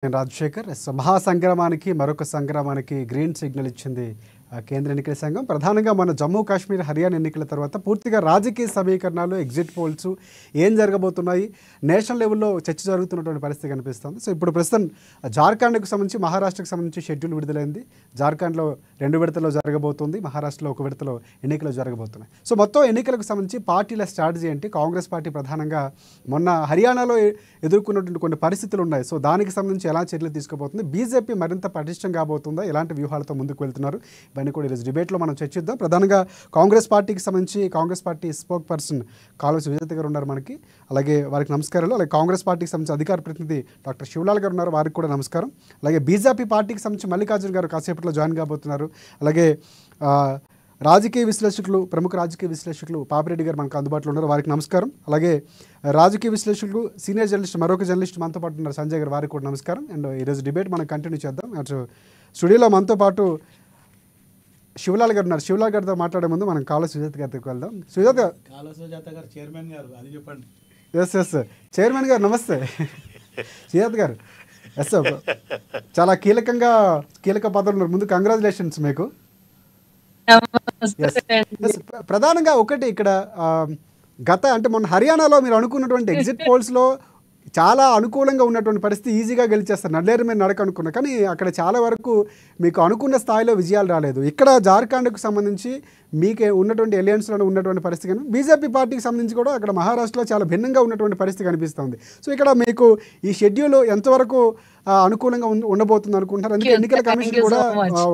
నేను రాజశేఖర్. మహాసంగ్రామానికి మరొక సంగ్రామానికి green signal ఇచ్చింది కేంద్ర ఎన్నికల సంఘం. ప్రధానంగా మన జమ్మూ కాశ్మీర్ హర్యానా ఎన్నికల తర్వాత పూర్తిగా రాజకీయ సమీకరణాలు, ఎగ్జిట్ పోల్స్ ఏం జరగబోతున్నాయి, నేషనల్ లెవెల్లో చర్చ జరుగుతున్నటువంటి పరిస్థితి కనిపిస్తుంది. సో ఇప్పుడు ప్రస్తుతం జార్ఖండ్కు సంబంధించి, మహారాష్ట్రకు సంబంధించి షెడ్యూల్ విడుదలైంది. జార్ఖండ్లో 2 విడతల్లో జరగబోతుంది, మహారాష్ట్రలో 1 విడతలో ఎన్నికలు జరగబోతున్నాయి. సో మొత్తం ఎన్నికలకు సంబంధించి పార్టీల స్ట్రాటజీ ఏంటి? కాంగ్రెస్ పార్టీ ప్రధానంగా మొన్న హర్యానాలో ఎదుర్కొన్నటువంటి కొన్ని పరిస్థితులు ఉన్నాయి. సో దానికి సంబంధించి ఎలా చర్యలు తీసుకోబోతుంది? బీజేపీ మరింత పటిష్టం కాబోతుందా? ఎలాంటి వ్యూహాలతో ముందుకు వెళ్తున్నారు? ఇవన్నీ కూడా ఈరోజు డిబేట్లో మనం చర్చిద్దాం. ప్రధానంగా కాంగ్రెస్ పార్టీకి సంబంధించి Congress party spoke person Kaloji విజేత గారు ఉన్నారు మనకి. అలాగే వారికి నమస్కారాలు. అలాగే కాంగ్రెస్ పార్టీకి సంబంధించి అధికార ప్రతినిధి డాక్టర్ శివలాల్ గారు ఉన్నారు, వారికి కూడా నమస్కారం. అలాగే బీజేపీ పార్టీకి సంబంధించి మల్లికార్జున గారు కాసేపట్లో జాయిన్ కాబోతున్నారు. అలాగే రాజకీయ విశ్లేషకులు, ప్రముఖ రాజకీయ విశ్లేషకులు పాపిరెడ్డి గారు మనకు అందుబాటులో ఉన్నారు, వారికి నమస్కారం. అలాగే రాజకీయ విశ్లేషకులు, సీనియర్ జర్నలిస్ట్, మరొక జర్నలిస్ట్ మనతో పాటు ఉన్నారు, సంజయ్ గారు, వారికి కూడా నమస్కారం. అండ్ ఈరోజు డిబేట్ మనం కంటిన్యూ చేద్దాం. స్టూడియోలో మనతో పాటు శివలాల్ గారు ఉన్నారు. శివలాల్ గారితో మాట్లాడే ముందు మనం కాళోజీ సుజాత గారికి వెళ్దాం. సుజాత గారు చైర్మన్ గారు అది చెప్పండి. ఎస్ చైర్మన్ గారు నమస్తే. సుజాత గారు ఎస్ చాలా కీలక పదవులు ఉన్నారు. ముందు కంగ్రాచులేషన్స్ మీకు. ప్రధానంగా ఒకటి ఇక్కడ అంటే మొన్న హర్యానాలో మీరు అనుకున్నటువంటి ఎగ్జిట్ పోల్స్లో చాలా అనుకూలంగా ఉన్నటువంటి పరిస్థితి, ఈజీగా గెలిచేస్తారు, నల్లేరు మీద నడక అనుకున్నా. కానీ అక్కడ చాలా వరకు మీకు అనుకున్న స్థాయిలో విజయాలు రాలేదు. ఇక్కడ జార్ఖండ్కు సంబంధించి మీకు ఉన్నటువంటి ఎలియన్స్లో ఉన్నటువంటి పరిస్థితి కానీ బీజేపీ పార్టీకి సంబంధించి కూడా అక్కడ మహారాష్ట్రలో చాలా భిన్నంగా ఉన్నటువంటి పరిస్థితి కనిపిస్తుంది. సో ఇక్కడ మీకు ఈ షెడ్యూల్ ఎంతవరకు అనుకూలంగా ఉండబోతుంది అనుకుంటున్నారు? అందుకే ఎన్నికల కమిషన్ కూడా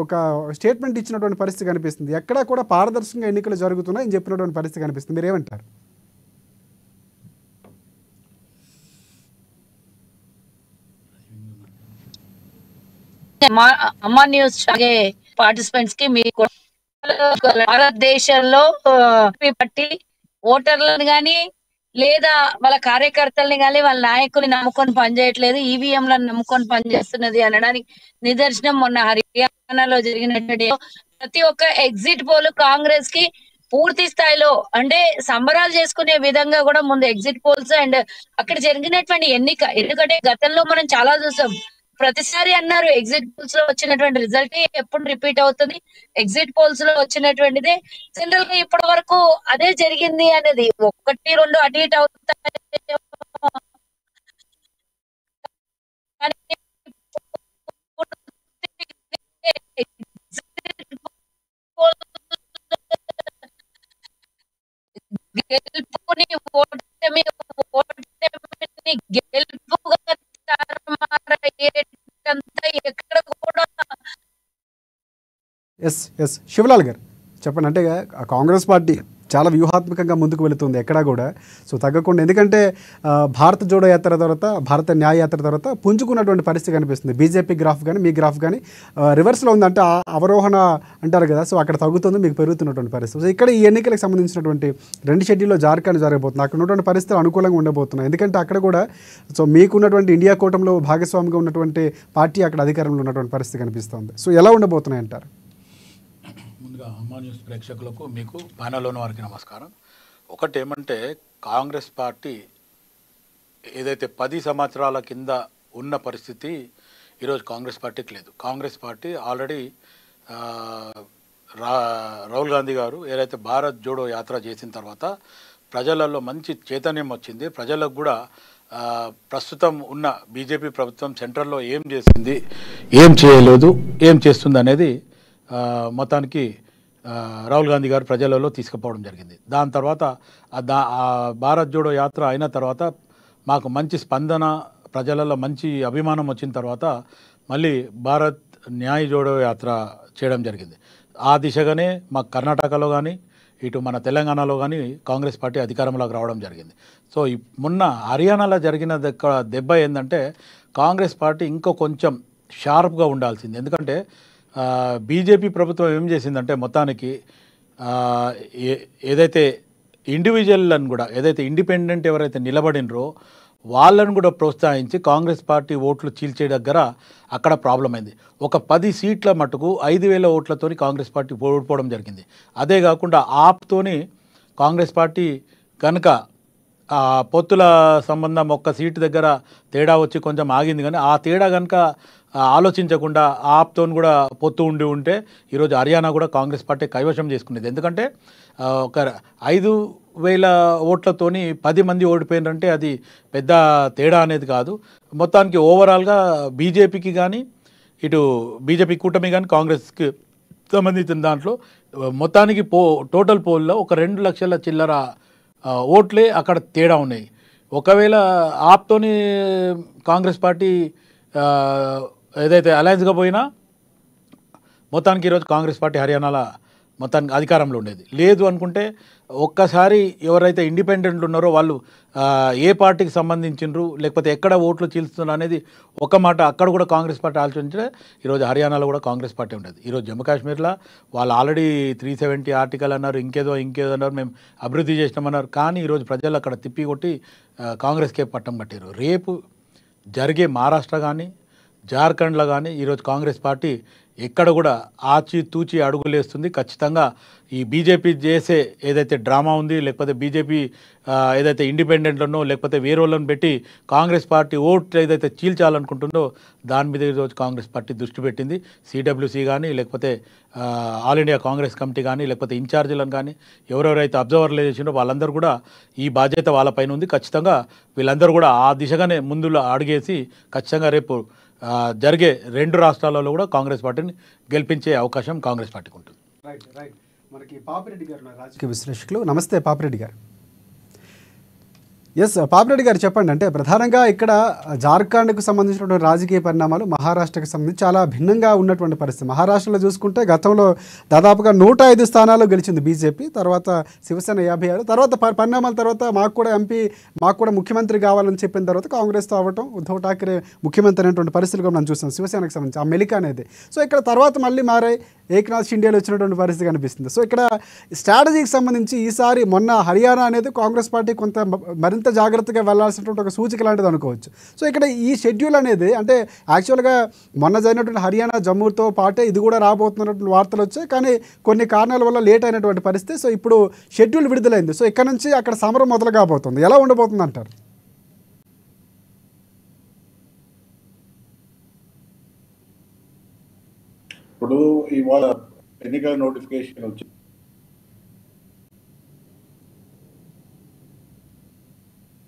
ఒక స్టేట్మెంట్ ఇచ్చినటువంటి పరిస్థితి కనిపిస్తుంది. ఎక్కడా కూడా పారదర్శకంగా ఎన్నికలు జరుగుతున్నాయని చెప్పినటువంటి పరిస్థితి కనిపిస్తుంది. మీరేమంటారు? అమ్మా న్యూస్ పార్టిసిపెంట్స్ కి మీకు భారతదేశంలో పట్టి ఓటర్లను గాని లేదా వాళ్ళ కార్యకర్తల్ని గాని వాళ్ళ నాయకుల్ని నమ్ముకొని పనిచేయట్లేదు, ఈవీఎంలను నమ్ముకొని పనిచేస్తున్నది అనడానికి నిదర్శనం మొన్న హర్యానాలో జరిగినటువంటి ప్రతి ఒక్క ఎగ్జిట్ పోల్ కాంగ్రెస్ కి పూర్తి స్థాయిలో అంటే సంబరాలు చేసుకునే విధంగా కూడా ముందు ఎగ్జిట్ పోల్స్ అండ్ అక్కడ జరిగినటువంటి ఎందుకంటే గతంలో మనం చాలా చూసాం. ప్రతిసారి అన్నారు ఎగ్జిట్ పోల్స్ లో వచ్చినటువంటి రిజల్ట్ ఎప్పుడు రిపీట్ అవుతుంది, ఎగ్జిట్ పోల్స్ లో వచ్చినటువంటిదే జనరల్ గా ఇప్పటి వరకు అదే జరిగింది అనేది. 1-2 అటు ఇటు అవుతాయి. గెలుపుని ఓటమి గెలుపుగా ఎక్కడ కూడా. ఎస్ శివలాల్ గారు చెప్పండి. అంటే కాంగ్రెస్ పార్టీ చాలా వ్యూహాత్మకంగా ముందుకు వెళుతుంది ఎక్కడా కూడా, సో తగ్గకుండా. ఎందుకంటే భారత జోడో యాత్ర తర్వాత, భారత న్యాయ యాత్ర తర్వాత పుంజుకున్నటువంటి పరిస్థితి కనిపిస్తుంది. బీజేపీ గ్రాఫ్ కానీ మీ గ్రాఫ్ కానీ రివర్స్లో ఉంది, అంటే అవరోహణ అంటారు కదా, సో అక్కడ తగ్గుతుంది, మీకు పెరుగుతున్నటువంటి పరిస్థితి. సో ఇక్కడ ఈ ఎన్నికలకు సంబంధించినటువంటి 2 షెడ్యూల్లో జార్ఖండ్ జరగబోతుంది. అక్కడ ఉన్నటువంటి పరిస్థితులు అనుకూలంగా ఉండబోతున్నాయి. ఎందుకంటే అక్కడ కూడా సో మీకున్నటువంటి ఇండియా కూటమిలో భాగస్వామిగా ఉన్నటువంటి పార్టీ అక్కడ అధికారంలో ఉన్నటువంటి పరిస్థితి కనిపిస్తుంది. సో ఎలా ఉండబోతున్నాయి అంటారు? ముందుగా అమ్మా న్యూస్ ప్రేక్షకులకు, మీకు ప్యానెల్లోని వారికి నమస్కారం. ఒకటి ఏమంటే, కాంగ్రెస్ పార్టీ ఏదైతే 10 సంవత్సరాల కింద ఉన్న పరిస్థితి ఈరోజు కాంగ్రెస్ పార్టీకి లేదు. కాంగ్రెస్ పార్టీ ఆల్రెడీ రాహుల్ గాంధీ గారు ఏదైతే భారత్ జోడో యాత్ర చేసిన తర్వాత ప్రజలలో మంచి చైతన్యం వచ్చింది. ప్రజలకు కూడా ప్రస్తుతం ఉన్న బీజేపీ ప్రభుత్వం సెంట్రల్లో ఏం చేసింది, ఏం చేయలేదు, ఏం చేస్తుంది అనేది మొత్తానికి రాహుల్ గాంధీ గారు ప్రజలలో తీసుకుపోవడం జరిగింది. దాని తర్వాత భారత్ జోడో యాత్ర అయిన తర్వాత మాకు మంచి స్పందన, ప్రజలలో మంచి అభిమానం వచ్చిన తర్వాత మళ్ళీ భారత్ న్యాయ జోడో యాత్ర చేయడం జరిగింది. ఆ దిశగానే మాకు కర్ణాటకలో కానీ ఇటు మన తెలంగాణలో కానీ కాంగ్రెస్ పార్టీ అధికారంలోకి రావడం జరిగింది. సో మొన్న హర్యానాలో జరిగిన దెబ్బ ఏంటంటే, కాంగ్రెస్ పార్టీ ఇంకో కొంచెం షార్ప్గా ఉండాల్సింది. ఎందుకంటే బీజేపీ ప్రభుత్వం ఏం చేసిందంటే మొత్తానికి ఏదైతే ఇండివిజువల్లను కూడా, ఏదైతే ఇండిపెండెంట్ ఎవరైతే నిలబడినరో వాళ్ళను కూడా ప్రోత్సహించి కాంగ్రెస్ పార్టీ ఓట్లు చీల్చే దగ్గర అక్కడ ప్రాబ్లం అయింది. ఒక 10 సీట్ల మటుకు 5,000 ఓట్లతో కాంగ్రెస్ పార్టీ ఓడిపోవడం జరిగింది. అదే కాకుండా ఆప్తోని కాంగ్రెస్ పార్టీ కనుక ఆ పొత్తుల సంబంధం ఒక్క సీటు దగ్గర తేడా వచ్చి కొంచెం ఆగింది, కానీ ఆ తేడా కనుక ఆలోచించకుండా ఆప్తో కూడా పొత్తు ఉంటే ఈరోజు హర్యానా కూడా కాంగ్రెస్ పార్టీ కైవశం చేసుకునేది. ఎందుకంటే ఒక 5,000 ఓట్లతోని 10 మంది ఓడిపోయినారంటే అది పెద్ద తేడా అనేది కాదు. మొత్తానికి ఓవరాల్గా బీజేపీకి కానీ ఇటు బీజేపీ కూటమి కానీ కాంగ్రెస్కి సంబంధించిన దాంట్లో మొత్తానికి టోటల్ పోల్లో ఒక 2 లక్షల చిల్లర ఓట్లే అక్కడ తేడా ఉన్నాయి. ఒకవేళ ఆప్తోని కాంగ్రెస్ పార్టీ ఏదైతే అలయన్స్గా పోయినా మొత్తానికి ఈరోజు కాంగ్రెస్ పార్టీ హర్యానాలో మొత్తానికి అధికారంలో ఉండేది. లేదు అనుకుంటే ఒక్కసారి ఎవరైతే ఇండిపెండెంట్లు ఉన్నారో వాళ్ళు ఏ పార్టీకి సంబంధించినరు లేకపోతే ఎక్కడ ఓట్లు చీల్స్తున్నారు అనేది ఒక మాట అక్కడ కూడా కాంగ్రెస్ పార్టీ ఆలోచించే ఈరోజు హర్యానాలో కూడా కాంగ్రెస్ పార్టీ ఉండేది. ఈరోజు జమ్మూ కాశ్మీర్లో వాళ్ళు ఆల్రెడీ 370 ఆర్టికల్ అన్నారు, ఇంకేదో అన్నారు, మేము అభివృద్ధి చేసినామన్నారు. కానీ ఈరోజు ప్రజలు అక్కడ తిప్పి కొట్టి కాంగ్రెస్కే పట్టం కట్టారు. రేపు జరిగే మహారాష్ట్ర కానీ జార్ఖండ్లో కానీ ఈరోజు కాంగ్రెస్ పార్టీ ఎక్కడ కూడా ఆచితూచి అడుగులేస్తుంది. ఖచ్చితంగా ఈ బీజేపీ చేసే ఏదైతే డ్రామా ఉంది, లేకపోతే బీజేపీ ఏదైతే ఇండిపెండెంట్లను లేకపోతే వేరే వాళ్ళని పెట్టి కాంగ్రెస్ పార్టీ ఓట్లు ఏదైతే చీల్చాలనుకుంటుందో దాని మీద ఈరోజు కాంగ్రెస్ పార్టీ దృష్టి పెట్టింది. సిడబ్ల్యూసీ కానీ లేకపోతే ఆల్ ఇండియా కాంగ్రెస్ కమిటీ కానీ లేకపోతే ఇన్ఛార్జీలను కానీ ఎవరెవరైతే అబ్జర్వర్లు చేసిండో వాళ్ళందరూ కూడా ఈ బాధ్యత వాళ్ళపైన ఉంది. ఖచ్చితంగా వీళ్ళందరూ కూడా ఆ దిశగానే ముందులో అడుగేసి ఖచ్చితంగా రేపు జరిగే 2 రాష్ట్రాలలో కూడా కాంగ్రెస్ పార్టీని గెలిపించే అవకాశం కాంగ్రెస్ పార్టీకి ఉంటుంది. రైట్. మనకి పాపిరెడ్డి గారు రాజకీయ విశ్లేషకులు. నమస్తే పాపిరెడ్డి గారు. ఎస్ పాపిరెడ్డి గారు చెప్పండి. అంటే ప్రధానంగా ఇక్కడ జార్ఖండ్కు సంబంధించినటువంటి రాజకీయ పరిణామాలు మహారాష్ట్రకు సంబంధించి చాలా భిన్నంగా ఉన్నటువంటి పరిస్థితి. మహారాష్ట్రలో చూసుకుంటే గతంలో దాదాపుగా 105 స్థానాలు గెలిచింది బీజేపీ, తర్వాత శివసేన 56, తర్వాత పరిణామాల తర్వాత మాకు కూడా ముఖ్యమంత్రి కావాలని చెప్పిన తర్వాత కాంగ్రెస్తో అవ్వటం, ఉద్ధవ్ ఠాక్రే ముఖ్యమంత్రి అనేటువంటి పరిస్థితులు మనం చూస్తాం శివసేనకు సంబంధించి ఆ మెలిక అనేది. సో ఇక్కడ తర్వాత మళ్ళీ మారాయి, ఏక్నాథ్ షిండేలో వచ్చినటువంటి పరిస్థితి కనిపిస్తుంది. సో ఇక్కడ స్ట్రాటజీకి సంబంధించి ఈసారి మొన్న హర్యానా అనేది కాంగ్రెస్ పార్టీ కొంత మరింత జాగ్రత్తగా వెళ్లాల్సినటువంటి ఒక సూచిక లాంటిది అనుకోవచ్చు. సో ఇక్కడ ఈ షెడ్యూల్ అనేది అంటే యాక్చువల్గా మొన్న జరిగినటువంటి హర్యానా జమ్మూతో పాటే ఇది కూడా రాబోతున్నటువంటి వార్తలు వచ్చాయి, కానీ కొన్ని కారణాల వల్ల లేట్ అయినటువంటి పరిస్థితి. సో ఇప్పుడు షెడ్యూల్ విడుదలైంది. సో ఇక్కడ నుంచి అక్కడ సమరం మొదలు కాబోతుంది. ఎలా ఉండబోతుంది అంటారు? ఇప్పుడు ఇవాళ ఎన్నికల నోటిఫికేషన్ వచ్చింది.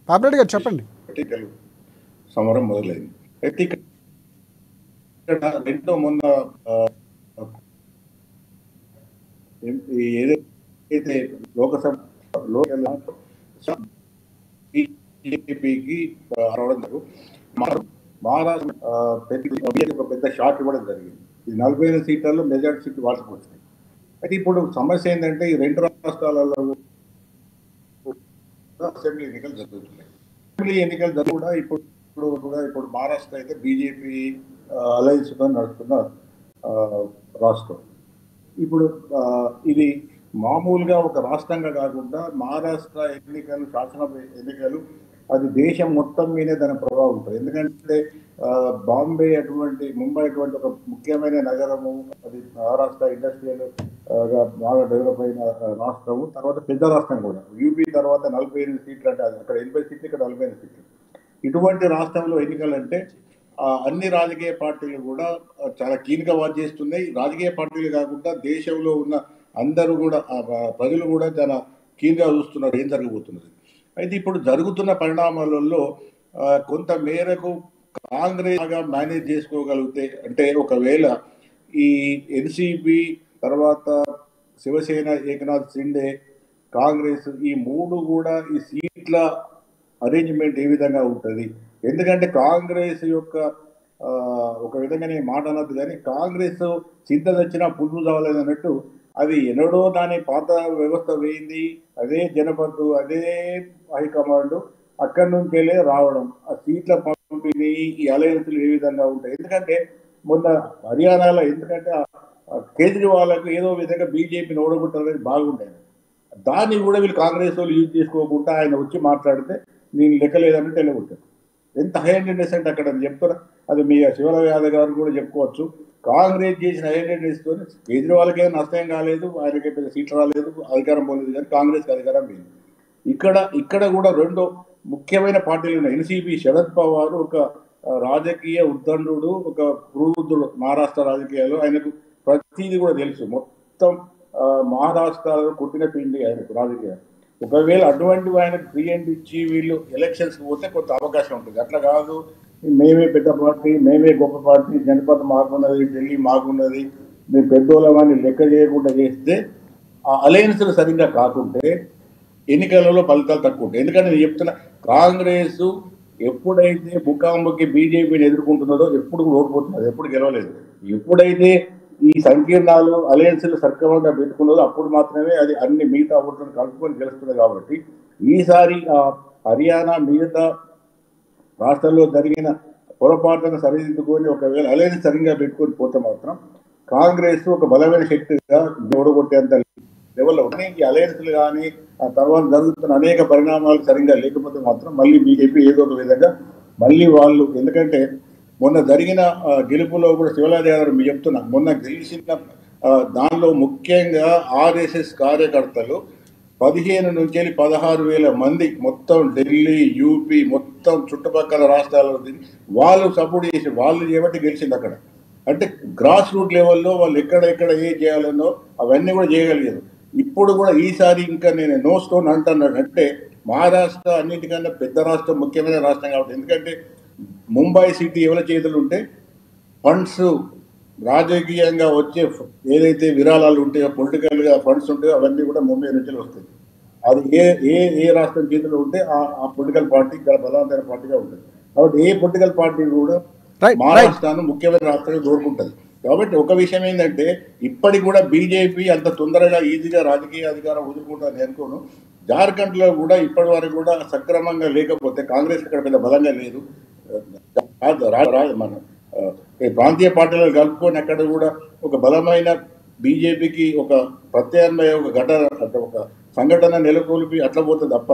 పాపిరెడ్డి గారు చెప్పండి. సమరం మొదలైంది. అయితే ఇక్కడ రెండో మొన్న ఏదైతే లోకసభలో బీజేపీకి రావడం మహారాష్ట్ర ఒక పెద్ద షాక్ ఇవ్వడం జరిగింది. ఈ 45 సీట్లలో మెజార్టీ సీట్లు వాళ్ళకి వచ్చినాయి. అయితే ఇప్పుడు సమస్య ఏంటంటే ఈ 2 రాష్ట్రాలలో అసెంబ్లీ ఎన్నికలు జరుగుతున్నాయి. అసెంబ్లీ ఎన్నికలు కూడా ఇప్పుడు మహారాష్ట్ర అయితే బీజేపీ అలయన్స్ తో నడుస్తున్న రాష్ట్రం. ఇప్పుడు ఇది మామూలుగా ఒక రాష్ట్రంగా కాకుండా మహారాష్ట్ర ఎన్నికలు, శాసనసభ ఎన్నికలు అది దేశం మొత్తం మీదే దాని ప్రభావం ఉంటుంది. ఎందుకంటే బాంబే అటువంటి, ముంబై అటువంటి ఒక ముఖ్యమైన నగరము, అది మహారాష్ట్ర ఇండస్ట్రియల్ గా బాగా డెవలప్ అయిన రాష్ట్రము. తర్వాత పెద్ద రాష్ట్రం కూడా యూపీ తర్వాత 48 సీట్లు, అంటే అక్కడ 80 సీట్లు, ఇక్కడ 45 సీట్లు. ఇటువంటి రాష్ట్రంలో ఎన్నికలు అంటే అన్ని రాజకీయ పార్టీలు కూడా చాలా కీలక వాచ్ చేస్తున్నాయి. రాజకీయ పార్టీలు కాకుండా దేశంలో ఉన్న అందరూ కూడా ప్రజలు కూడా చాలా కీలక చూస్తున్నారు ఏం జరగబోతున్నది. అయితే ఇప్పుడు జరుగుతున్న పరిణామాలలో కొంత మేరకు కాంగ్రెస్ మేనేజ్ చేసుకోగలిగితే, అంటే ఒకవేళ ఈ ఎన్సీపీ తర్వాత శివసేన, ఏకనాథ్ షిండే, కాంగ్రెస్ ఈ 3 కూడా ఈ సీట్ల అరేంజ్మెంట్ ఏ విధంగా ఉంటుంది? ఎందుకంటే కాంగ్రెస్ యొక్క ఒక విధంగా నేను మాట అనద్దు, కానీ కాంగ్రెస్ చింత తెచ్చినా పులుపు చావలేదు అన్నట్టు అది ఎన్నడో దాని పాత వ్యవస్థ వేయింది. అదే జనపదు, అదే హైకమాండ్, అక్కడి నుంచి వెళ్ళే రావడం, ఆ సీట్ల పంపిణీ, ఈ అలయన్స్లు ఏ విధంగా ఉంటాయి? ఎందుకంటే మొన్న హర్యానాలో ఎందుకంటే కేజ్రీవాల్కి ఏదో విధంగా బీజేపీని ఓడగొట్టాలని బాగుండేది. దాన్ని కూడా వీళ్ళు కాంగ్రెస్ వాళ్ళు యూజ్ చేసుకోకుండా ఆయన వచ్చి మాట్లాడితే నేను లెక్కలేదని తెలియగొట్టారు. ఎంత హై హండ్రెడ్నెస్ అంటే అక్కడ చెప్తారా? అది మీ శివరావు యాదవ్ గారు కూడా చెప్పుకోవచ్చు. కాంగ్రెస్ చేసిన హై హండ్రెడ్నెస్తో కేజ్రీవాల్కి ఏం నష్టం కాలేదు, ఆయనకి పెద్ద సీట్లు రాలేదు, అధికారం పోలేదు, కానీ కాంగ్రెస్కి అధికారం లేదు. ఇక్కడ కూడా రెండు ముఖ్యమైన పార్టీలు ఉన్నాయి. ఎన్సీపీ శరద్ పవార్ ఒక రాజకీయ ఉద్దండుడు, ఒక వృద్ధుడు మహారాష్ట్ర రాజకీయాల్లో. ఆయనకు ప్రతిదీ కూడా తెలుసు, మొత్తం మహారాష్ట్రలో కొట్టిన పిండి ఆయనకు రాజకీయాలు. ఒకవేళ అటువంటి ఆయనకు ఫ్రీ హ్యాండ్ ఇచ్చి వీళ్ళు ఎలక్షన్స్కి పోతే కొంత అవకాశం ఉంటుంది. అట్లా కాదు, మేమే పెద్ద పార్టీ, మేమే గొప్ప పార్టీ, జనపద మాకున్నది, ఢిల్లీ మాకున్నది, మేము పెద్దోళ్ళమని లెక్క చేయకుండా చేస్తే ఆ అలయన్స్లు సరిగ్గా కాకుంటే ఎన్నికలలో ఫలితాలు తక్కువ ఉంటాయి. ఎందుకంటే నేను చెప్తున్నా, కాంగ్రెస్ ఎప్పుడైతే ముఖాముఖి బీజేపీని ఎదుర్కొంటున్నదో ఎప్పుడు ఓడిపోతున్నది, ఎప్పుడు గెలవలేదు. ఎప్పుడైతే ఈ సంకీర్ణాలు అలయన్స్లు సక్రమంగా పెట్టుకున్నదో అప్పుడు మాత్రమే అది అన్ని మిగతా ఓట్లను కలుపుకొని గెలుస్తుంది. కాబట్టి ఈసారి హర్యానా మిగతా రాష్ట్రాల్లో జరిగిన పొరపాట్లను సరిదిద్దుకొని ఒకవేళ అలయన్స్ సరిగ్గా పెట్టుకొని పోతే మాత్రం కాంగ్రెస్ ఒక బలమైన శక్తిగా ఓడగొట్టేంత లెవెల్లో ఉన్నాయి. ఈ అలయన్స్లు కానీ ఆ తర్వాత జరుగుతున్న అనేక పరిణామాలు సరిగ్గా లేకపోతే మాత్రం మళ్ళీ బీజేపీ ఏదో ఒక విధంగా మళ్ళీ వాళ్ళు, ఎందుకంటే మొన్న జరిగిన గెలుపులో కూడా శివలాల్ యాదవ్ మీరు చెప్తున్నా, మొన్న గెలిచిన దానిలో ముఖ్యంగా ఆర్ఎస్ఎస్ కార్యకర్తలు 15 నుంచి 16,000 మంది మొత్తం ఢిల్లీ, యూపీ మొత్తం చుట్టుపక్కల రాష్ట్రాల్లో వాళ్ళు సపోర్ట్ చేసి వాళ్ళు చేయబట్టి గెలిచింది అక్కడ. అంటే గ్రాస్ రూట్ లెవెల్లో వాళ్ళు ఎక్కడ ఏం చేయాలనో అవన్నీ కూడా చేయగలిగారు. ఇప్పుడు కూడా ఈసారి ఇంకా నేను నో స్టోన్ అంటున్నాను. అంటే మహారాష్ట్ర అన్నిటికన్నా పెద్ద రాష్ట్రం, ముఖ్యమైన రాష్ట్రం కాబట్టి. ఎందుకంటే ముంబై సిటీ ఎవరి చేతులు ఉంటే ఫండ్స్ రాజకీయంగా వచ్చే ఏదైతే విరాళాలు ఉంటాయో, పొలిటికల్గా ఫండ్స్ ఉంటాయో అవన్నీ కూడా ముంబై నుంచి వస్తాయి. అది ఏ రాష్ట్రం చేతిలో ఉంటే ఆ పొలిటికల్ పార్టీ చాలా బలవంతమైన పార్టీగా ఉంటుంది. కాబట్టి ఏ పొలిటికల్ పార్టీ కూడా మహారాష్ట్రాన్ని ముఖ్యమైన రాష్ట్రంగా కోరుకుంటుంది. కాబట్టి ఒక విషయం ఏంటంటే ఇప్పటికి కూడా బీజేపీ అంత తొందరగా ఈజీగా రాజకీయ అధికారం వదులుకుంటుందని అనుకోను. జార్ఖండ్లో కూడా ఇప్పటి వరకు కూడా సక్రమంగా లేకపోతే కాంగ్రెస్ ఇక్కడ పెద్ద బలంగా లేదు. మన ప్రాంతీయ పార్టీలను కలుపుకొని అక్కడ కూడా ఒక బలమైన బీజేపీకి ఒక ప్రత్యామ్నాయ ఒక సంఘటన నెలకొల్పి అట్లా పోతుంది తప్ప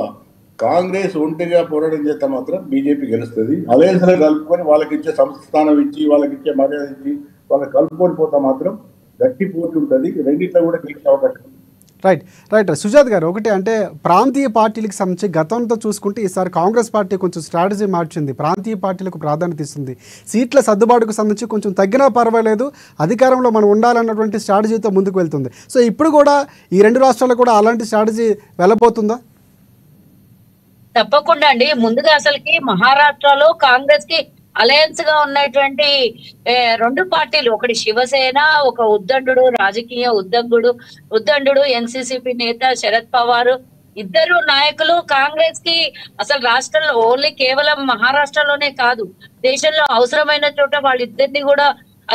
కాంగ్రెస్ ఒంటిగా పోరాటం చేస్తే మాత్రం బీజేపీ గెలుస్తుంది. అలయన్స్లో కలుపుకొని వాళ్ళకి ఇచ్చే సంస్థానం ఇచ్చి, వాళ్ళకి ఇచ్చే మర్యాద ఇచ్చి, వాళ్ళకి కలుపుకొని పోతే మాత్రం గట్టి పోటీ ఉంటుంది. రెండిట్లో కూడా గెలిచే అవకాశం. రైట్ సుజాత్ గారు, ఒకటి అంటే ప్రాంతీయ పార్టీలకు సంబంధించి గతంతో చూసుకుంటే ఈసారి కాంగ్రెస్ పార్టీ కొంచెం స్ట్రాటజీ మార్చింది, ప్రాంతీయ పార్టీలకు ప్రాధాన్యత ఇస్తుంది, సీట్ల సర్దుబాటుకు సంబంధించి కొంచెం తగ్గినా పర్వాలేదు, అధికారంలో మనం ఉండాలన్నటువంటి స్ట్రాటజీతో ముందుకు వెళ్తుంది. సో ఇప్పుడు కూడా ఈ రెండు రాష్ట్రాల్లో కూడా అలాంటి స్ట్రాటజీ వెళ్ళబోతుందా? తప్పకుండా అండి. ముందుగా అసలుకి మహారాష్ట్రలో కాంగ్రెస్ కి అలయన్స్ గా ఉన్నటువంటి రెండు పార్టీలు, ఒకటి శివసేన, ఒక ఉద్దండు రాజకీయ ఉద్దండు ఎన్సీసీపీ నేత శరద్ పవార్, ఇద్దరు నాయకులు కాంగ్రెస్ కి అసలు రాష్ట్రంలో ఓన్లీ కేవలం మహారాష్ట్రలోనే కాదు, దేశంలో అవసరమైన చోట వాళ్ళిద్దరిని కూడా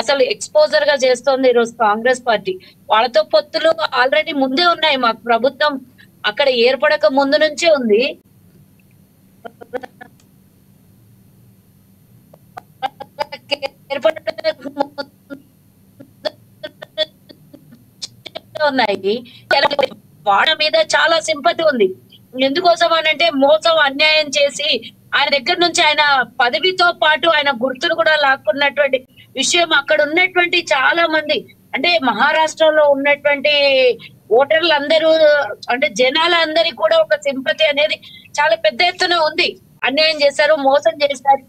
అసలు ఎక్స్పోజర్ గా చేస్తోంది ఈరోజు కాంగ్రెస్ పార్టీ. వాళ్ళతో పొత్తులు ఆల్రెడీ ముందే ఉన్నాయి. మాకు ప్రభుత్వం అక్కడ ఏర్పడక ముందు నుంచే ఉంది. ఉన్నాయి. వాళ్ళ మీద చాలా సింపతి ఉంది. ఎందుకోసం అనంటే మోసం అన్యాయం చేసి ఆయన దగ్గర నుంచి ఆయన పదవితో పాటు ఆయన గుర్తును కూడా లాక్కున్నటువంటి విషయం అక్కడ ఉన్నటువంటి చాలా మంది, అంటే మహారాష్ట్రలో ఉన్నటువంటి ఓటర్లందరూ, అంటే జనాలందరికీ కూడా ఒక సింపతి అనేది చాలా పెద్ద ఎత్తున ఉంది. అన్యాయం చేశారు, మోసం చేశారు,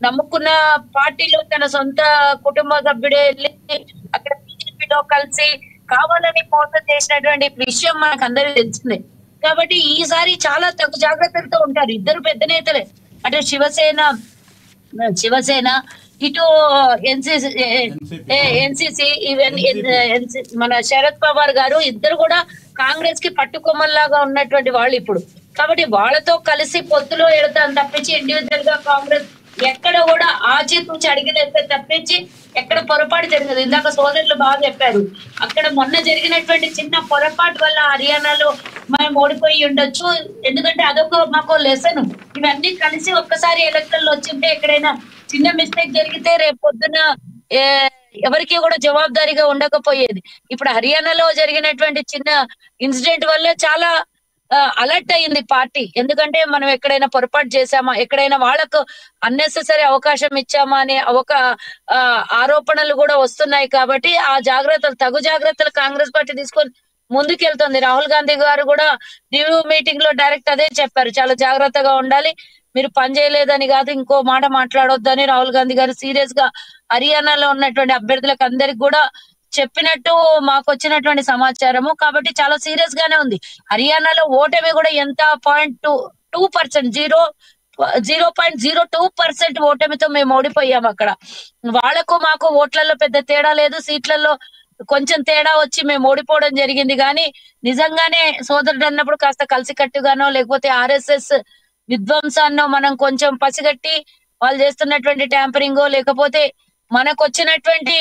నమ్ముకున్న పార్టీలో తన సొంత కుటుంబ సభ్యుడే వెళ్ళి అక్కడ బీజేపీలో కలిసి కావాలని మోసం చేసినటువంటి విషయం మనకు అందరికీ తెలిసిందే. కాబట్టి ఈసారి చాలా తగు జాగ్రత్తలతో ఉంటారు ఇద్దరు పెద్ద నేతలే. అటు శివసేన ఇటు ఎన్సీసీ ఈవెన్ మన శరద్ పవార్ గారు ఇద్దరు కూడా కాంగ్రెస్ కి పట్టుకొమ్మల్లాగా ఉన్నటువంటి వాళ్ళు ఇప్పుడు. కాబట్టి వాళ్ళతో కలిసి పొత్తులో వెళ్తాను తప్పించి ఇండివిజువల్ గా కాంగ్రెస్ ఎక్కడ కూడా ఆచితూచి అడిగిలేస్తే తప్పించి ఎక్కడ పొరపాటు జరగదు. ఇందాక సోదరులు బాగా చెప్పారు, అక్కడ మొన్న జరిగినటువంటి చిన్న పొరపాటు వల్ల హర్యానాలో మనం ఓడిపోయి ఉండొచ్చు. ఎందుకంటే అదొక మాకు లెసన్. ఇవన్నీ కలిసి ఒక్కసారి ఎలక్షన్లు వచ్చింటే ఎక్కడైనా చిన్న మిస్టేక్ జరిగితే రేపు పొద్దున ఎవరికి కూడా జవాబుదారీగా ఉండకపోయేది. ఇప్పుడు హర్యానాలో జరిగినటువంటి చిన్న ఇన్సిడెంట్ వల్ల చాలా అలర్ట్ అయ్యింది పార్టీ. ఎందుకంటే మనం ఎక్కడైనా పొరపాటు చేశామా, ఎక్కడైనా వాళ్ళకు అన్నెసెసరీ అవకాశం ఇచ్చామా అనే ఒక ఆరోపణలు కూడా వస్తున్నాయి. కాబట్టి ఆ జాగ్రత్తలు, తగు జాగ్రత్తలు కాంగ్రెస్ పార్టీ తీసుకొని ముందుకెళ్తుంది. రాహుల్ గాంధీ గారు కూడా రివ్యూ మీటింగ్ లో డైరెక్ట్ అదే చెప్పారు, చాలా జాగ్రత్తగా ఉండాలి, మీరు పని చేయలేదని కాదు ఇంకో మాట మాట్లాడొద్దని రాహుల్ గాంధీ గారు సీరియస్ గా హర్యానాలో ఉన్నటువంటి అభ్యర్థులకు అందరికి కూడా చెప్పినట్టు మాకు వచ్చినటువంటి సమాచారము. కాబట్టి చాలా సీరియస్ గానే ఉంది. హర్యానాలో ఓటమి కూడా ఎంత 0.2%, 0.02% ఓటమితో మేము ఓడిపోయాం అక్కడ. వాళ్లకు మాకు ఓట్లలో పెద్ద తేడా లేదు, సీట్లలో కొంచెం తేడా వచ్చి మేము ఓడిపోవడం జరిగింది. కానీ నిజంగానే సోదరుడు అన్నప్పుడు కాస్త కలిసికట్టుగానో లేకపోతే ఆర్ఎస్ఎస్ విధ్వంసాన్నో మనం కొంచెం పసిగట్టి వాళ్ళు చేస్తున్నటువంటి ట్యాంపరింగో లేకపోతే మనకు వచ్చినటువంటి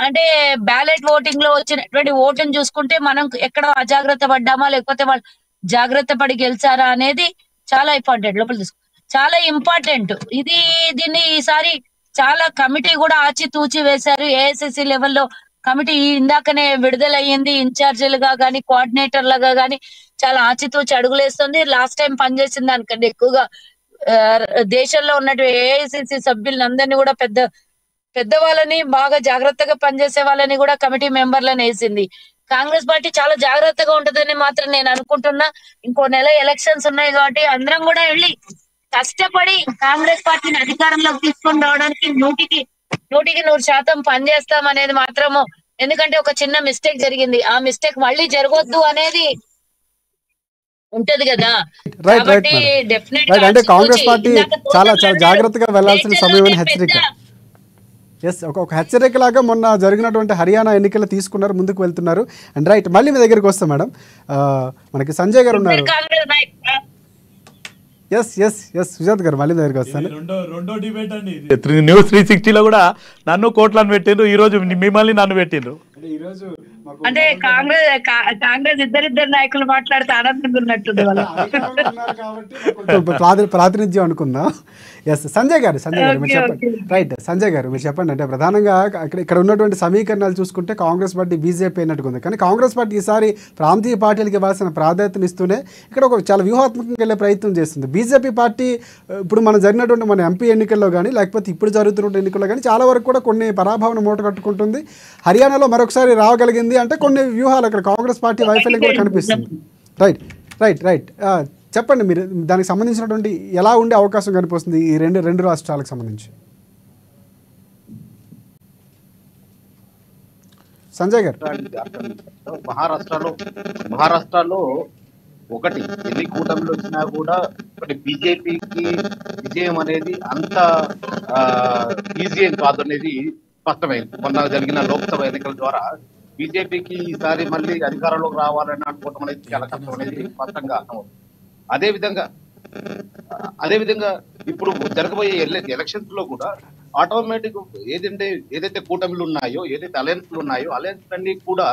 అంటే బ్యాలెట్ ఓటింగ్ లో వచ్చినటువంటి ఓటును చూసుకుంటే మనం ఎక్కడ అజాగ్రత్త పడ్డామా లేకపోతే వాళ్ళు జాగ్రత్త పడి గెలిచారా అనేది చాలా ఇంపార్టెంట్. లోపల తీసుకో చాలా ఇంపార్టెంట్ ఇది. దీన్ని ఈసారి చాలా కమిటీ కూడా ఆచితూచి వేశారు. ఏఐసిసి లెవెల్లో కమిటీ ఇందాకనే విడుదలయ్యింది. ఇన్ఛార్జీలుగా గానీ కోఆర్డినేటర్లుగా గానీ చాలా ఆచితూచి అడుగులేస్తుంది. లాస్ట్ టైం పనిచేసిన దానికంటే ఎక్కువగా దేశంలో ఉన్నటువంటి ఏఐసిసి సభ్యులందరినీ కూడా పెద్ద వాళ్ళని బాగా జాగ్రత్తగా పనిచేసే వాళ్ళని కూడా కమిటీ మెంబర్లను వేసింది. కాంగ్రెస్ పార్టీ చాలా జాగ్రత్తగా ఉంటదని మాత్రం నేను అనుకుంటున్నా. ఇంకో నెల ఎలక్షన్స్ ఉన్నాయి కాబట్టి అందరం కూడా వెళ్ళి కష్టపడి కాంగ్రెస్ పార్టీని అధికారంలోకి తీసుకొని రావడానికి 100% పనిచేస్తాం అనేది మాత్రము. ఎందుకంటే ఒక చిన్న మిస్టేక్ జరిగింది, ఆ మిస్టేక్ మళ్ళీ జరగొద్దు అనేది ఉంటది కదా. కాబట్టి డెఫినెట్ అంటే కాంగ్రెస్ పార్టీ చాలా జాగ్రత్తగా వెళ్లాల్సిన సమయం అని హెచ్చరిక. ఎస్, ఒక హెచ్చరిక లాగా మొన్న జరిగినటువంటి హర్యానా ఎన్నికలు తీసుకున్నారు, ముందుకు వెళ్తున్నారు. అండ్ రైట్, మళ్ళీ మీ దగ్గరికి వస్తాం మేడం. మనకి సంజయ్ గారు ఉన్నారు. ఎస్ ఎస్ ఎస్ సుజాత్ గారు మళ్ళీ దగ్గరికి వస్తాను. రెండో డిబేట్ అండి న్యూస్ 360లో కూడా నన్ను కోట్లను పెట్టిండ్రు, ఈ రోజు మిమ్మల్ని నన్ను పెట్టిండ్రు. అంటే కాంగ్రెస్ ఇద్దరిద్దరు నాయకులు మాట్లాడితే ఆనందంగా ఉన్నట్టుంది ప్రాతినిధ్యం అనుకుందాం. ఎస్, సంజయ్ గారు మీరు చెప్పండి. రైట్, సంజయ్ గారు మీరు చెప్పండి. అంటే ప్రధానంగా ఇక్కడ ఉన్నటువంటి సమీకరణాలు చూసుకుంటే కాంగ్రెస్ పార్టీ బీజేపీ అయినట్టుగా ఉంది. కానీ కాంగ్రెస్ పార్టీ ఈసారి ప్రాంతీయ పార్టీలకు ఇవ్వాల్సిన ప్రాధాన్యతనిస్తూనే ఇక్కడ ఒక చాలా వ్యూహాత్మకంగా వెళ్ళే ప్రయత్నం చేస్తుంది. బీజేపీ పార్టీ ఇప్పుడు మనం జరిగినటువంటి మన ఎంపీ ఎన్నికల్లో కానీ లేకపోతే ఇప్పుడు జరుగుతున్న ఎన్నికల్లో కానీ చాలా వరకు కూడా కొన్ని పరాభావన మూట కట్టుకుంటుంది. హర్యానాలో మరొకసారి రావగలిగింది అంటే కొన్ని వ్యూహాలు అక్కడ కాంగ్రెస్ పార్టీ వైఫల్యం కూడా కనిపిస్తుంది. రైట్ రైట్ రైట్ చెప్పండి, మీరు దానికి సంబంధించినటువంటి ఎలా ఉండే అవకాశం కనిపిస్తుంది ఈ రెండు రాష్ట్రాలకు సంబంధించి? సంజయ్ గారు. మహారాష్ట్రలో ఒకటి ఎన్ని కూటమిలు వచ్చినా కూడా ఒకటి బీజేపీకి విజయం అనేది అంత ఈజీ ఏం కాదు అనేది స్పష్టమైంది. మొన్న జరిగిన లోక్సభ ఎన్నికల ద్వారా బీజేపీకి ఈసారి మళ్ళీ అధికారంలోకి రావాలని అనుకోవటం అనేది చాలా కష్టం అనేది స్పష్టంగా అర్థమవుతుంది. అదేవిధంగా ఇప్పుడు జరగబోయే ఎలక్షన్స్ లో కూడా ఆటోమేటిక్ ఏదైతే కూటమిలు ఉన్నాయో, ఏదైతే అలయన్స్లు ఉన్నాయో, అలయన్స్ అన్ని కూడా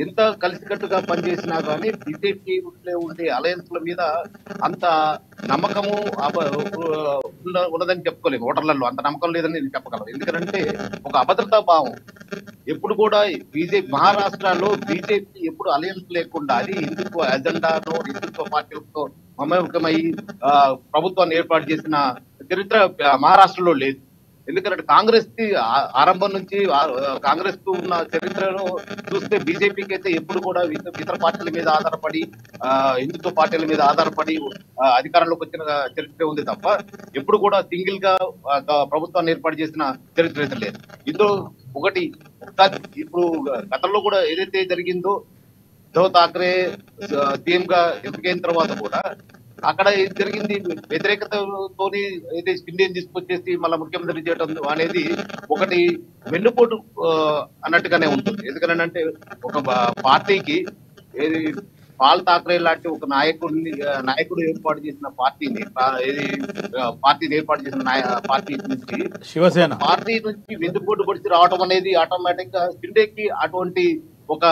ఎంత కలిసికట్టుగా పనిచేసినా కానీ బీజేపీ ఉండే అలయన్స్ల మీద అంత నమ్మకము ఉన్నదని చెప్పుకోలేము. ఓటర్లలో అంత నమ్మకం లేదని నేను చెప్పగలను. ఎందుకంటే ఒక అభద్రతా భావం ఎప్పుడు కూడా మహారాష్ట్రలో బీజేపీ ఎప్పుడు అలయన్స్ లేకుండా అది హిందుత్వ ఎజెండాను హిందుత్వ పార్టీలతో మమేకమై ప్రభుత్వాన్ని ఏర్పాటు చేసిన చరిత్ర మహారాష్ట్రలో లేదు. ఎందుకంటే కాంగ్రెస్ కి ఆరంభం నుంచి కాంగ్రెస్ కు ఉన్న చరిత్రను చూస్తే బీజేపీకి అయితే ఎప్పుడు కూడా ఇతర పార్టీల మీద ఆధారపడి హిందుత్వ పార్టీల మీద ఆధారపడి అధికారంలోకి వచ్చిన చరిత్ర ఉంది తప్ప ఎప్పుడు కూడా సింగిల్ గా ప్రభుత్వాన్ని ఏర్పాటు చేసిన చరిత్ర అయితే లేదు. ఇందులో ఒకటి ఇప్పుడు గతంలో కూడా ఏదైతే జరిగిందో ఉద్ధవ్ ఠాక్రే సీఎం గా ఎన్నికైన తర్వాత కూడా అక్కడ జరిగింది వ్యతిరేకతతోని అయితే ఇండియన్ తీసుకొచ్చేసి మళ్ళీ ముఖ్యమంత్రి చేయడం అనేది ఒకటి వెన్నుపోటు అన్నట్టుగానే ఉంటుంది. ఎందుకంటే ఒక పార్టీకి ఏది పాల్ ఠాక్రే లాంటి ఒక నాయకుడు ఏర్పాటు చేసిన పార్టీని ఏర్పాటు చేసిన పార్టీ నుంచి శివసేన పార్టీ నుంచి వెన్నుపోటు పొడిచి రావడం అనేది ఆటోమేటిక్ గా షిండేకి అటువంటి ఒక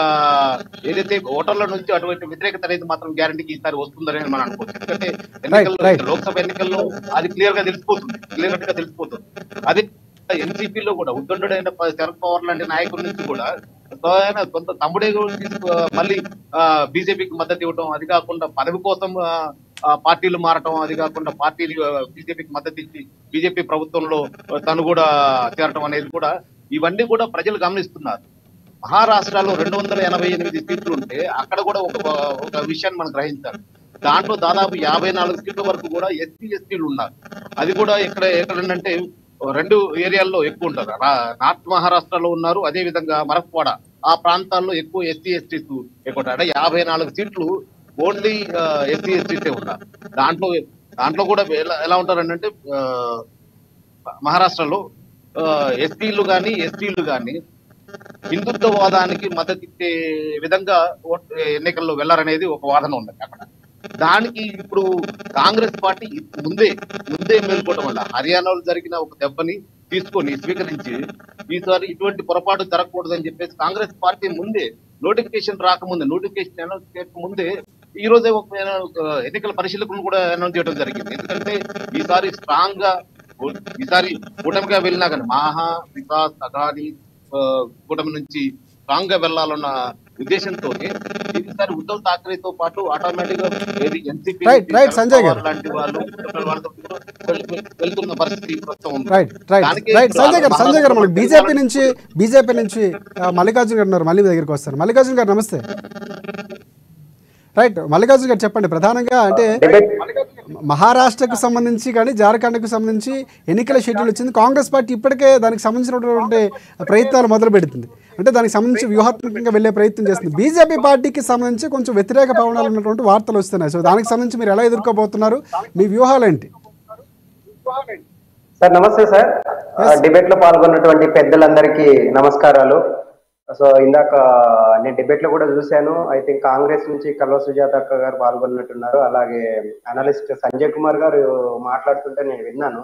ఏదైతే ఓటర్ల నుంచి అటువంటి వ్యతిరేకత అనేది మాత్రం గ్యారంటీకి ఈసారి వస్తుందని మనం అనుకోవచ్చు. ఎందుకంటే లోక్సభ ఎన్నికల్లో అది క్లియర్ గా తెలిసిపోతుంది. అదే ఎన్సీపీలో కూడా ఉద్దండుడైన శరద్ పవార్ లాంటి నాయకుల నుంచి కూడా కొంత తమ్ముడే మళ్ళీ బీజేపీకి మద్దతు ఇవ్వటం, అది కాకుండా పదవి కోసం పార్టీలు మారటం, అది కాకుండా పార్టీలు బీజేపీకి మద్దతు ఇచ్చి బీజేపీ ప్రభుత్వంలో తను కూడా చేరటం అనేది కూడా ఇవన్నీ కూడా ప్రజలు గమనిస్తున్నారు. మహారాష్ట్రలో 288 సీట్లు ఉంటే అక్కడ కూడా ఒక విషయాన్ని మనం గ్రహించాలి. దాంట్లో దాదాపు 54 సీట్ల వరకు కూడా ఎస్సీలు ఉన్నారు. అది కూడా ఎక్కడంటే 2 ఏరియాల్లో ఎక్కువ ఉంటారు. నార్త్ మహారాష్ట్రలో ఉన్నారు, అదే విధంగా మరక్వాడ ఆ ప్రాంతాల్లో ఎక్కువ ఎస్టీస్ ఎక్కువ ఉంటారు. అంటే 54 సీట్లు ఓన్లీ ఎస్టీసే ఉన్నారు. దాంట్లో కూడా ఎలా ఉంటారంటే మహారాష్ట్రలో ఎస్టీలు కానీ ఎస్టీలు కానీ హిందుత్వవాదానికి మద్దతిచ్చే విధంగా ఎన్నికల్లో వెళ్లారనేది ఒక వాదన ఉంది అక్కడ. దానికి ఇప్పుడు కాంగ్రెస్ పార్టీ ముందే మేల్కోవడం వల్ల హర్యానాలో జరిగిన ఒక దెబ్బని తీసుకొని స్వీకరించి ఈసారి ఇటువంటి పొరపాటు జరగకూడదని చెప్పేసి కాంగ్రెస్ పార్టీ ముందే నోటిఫికేషన్ అనౌన్స్ చేయకముందే ఈ రోజే ఒక ఎన్నికల పరిశీలకులను కూడా అనౌన్స్ చేయడం జరిగింది. ఎందుకంటే ఈసారి కూటమిగా వెళ్ళినా కానీ మహా వికాస్ అఘానీ కూటమి నుంచి స్ట్రాంగ్ గా వెళ్లాలన్న ఉద్దేశంతో ఈసారి ఉద్ధవ్ ఠాక్రేతో పాటు ఆటోమేటిక్ గా ఎన్సీపీ సంజయ్ గారు లాంటి వాళ్ళు వెళ్తున్న పరిస్థితి ప్రస్తుతం ఉంది. సంజయ్ గారు మనకి బీజేపీ నుంచి మల్లికార్జున గారు ఉన్నారు. మళ్ళీ మీ దగ్గరికి వస్తారు. మల్లికార్జున గారు నమస్తే. రైట్, మల్లికార్జున గారు చెప్పండి. ప్రధానంగా అంటే మహారాష్ట్రకు సంబంధించి కానీ జార్ఖండ్కు సంబంధించి ఎన్నికల షెడ్యూల్ వచ్చింది. కాంగ్రెస్ పార్టీ ఇప్పటికే దానికి సంబంధించినటువంటి ప్రయత్నాలు మొదలు పెడుతుంది. అంటే దానికి సంబంధించి వ్యూహాత్మకంగా వెళ్లే ప్రయత్నం చేస్తుంది. బీజేపీ పార్టీకి సంబంధించి కొంచెం వ్యతిరేక పవనాలు ఉన్నటువంటి వార్తలు వస్తున్నాయి. సో దానికి సంబంధించి మీరు ఎలా ఎదుర్కోబోతున్నారు? మీ వ్యూహాలు ఏంటి? సార్ నమస్తే సార్. డిబేట్ లో పాల్గొన్నటువంటి పెద్దలందరికీ నమస్కారాలు. సో ఇందాక నేను డిబేట్ లో కూడా చూశాను. ఐ థింక్ కాంగ్రెస్ నుంచి కల్వ సుజాత అక్క గారు పాల్గొన్నట్టున్నారు. అలాగే అనలిస్ట్ సంజయ్ కుమార్ గారు మాట్లాడుతుంటే నేను విన్నాను.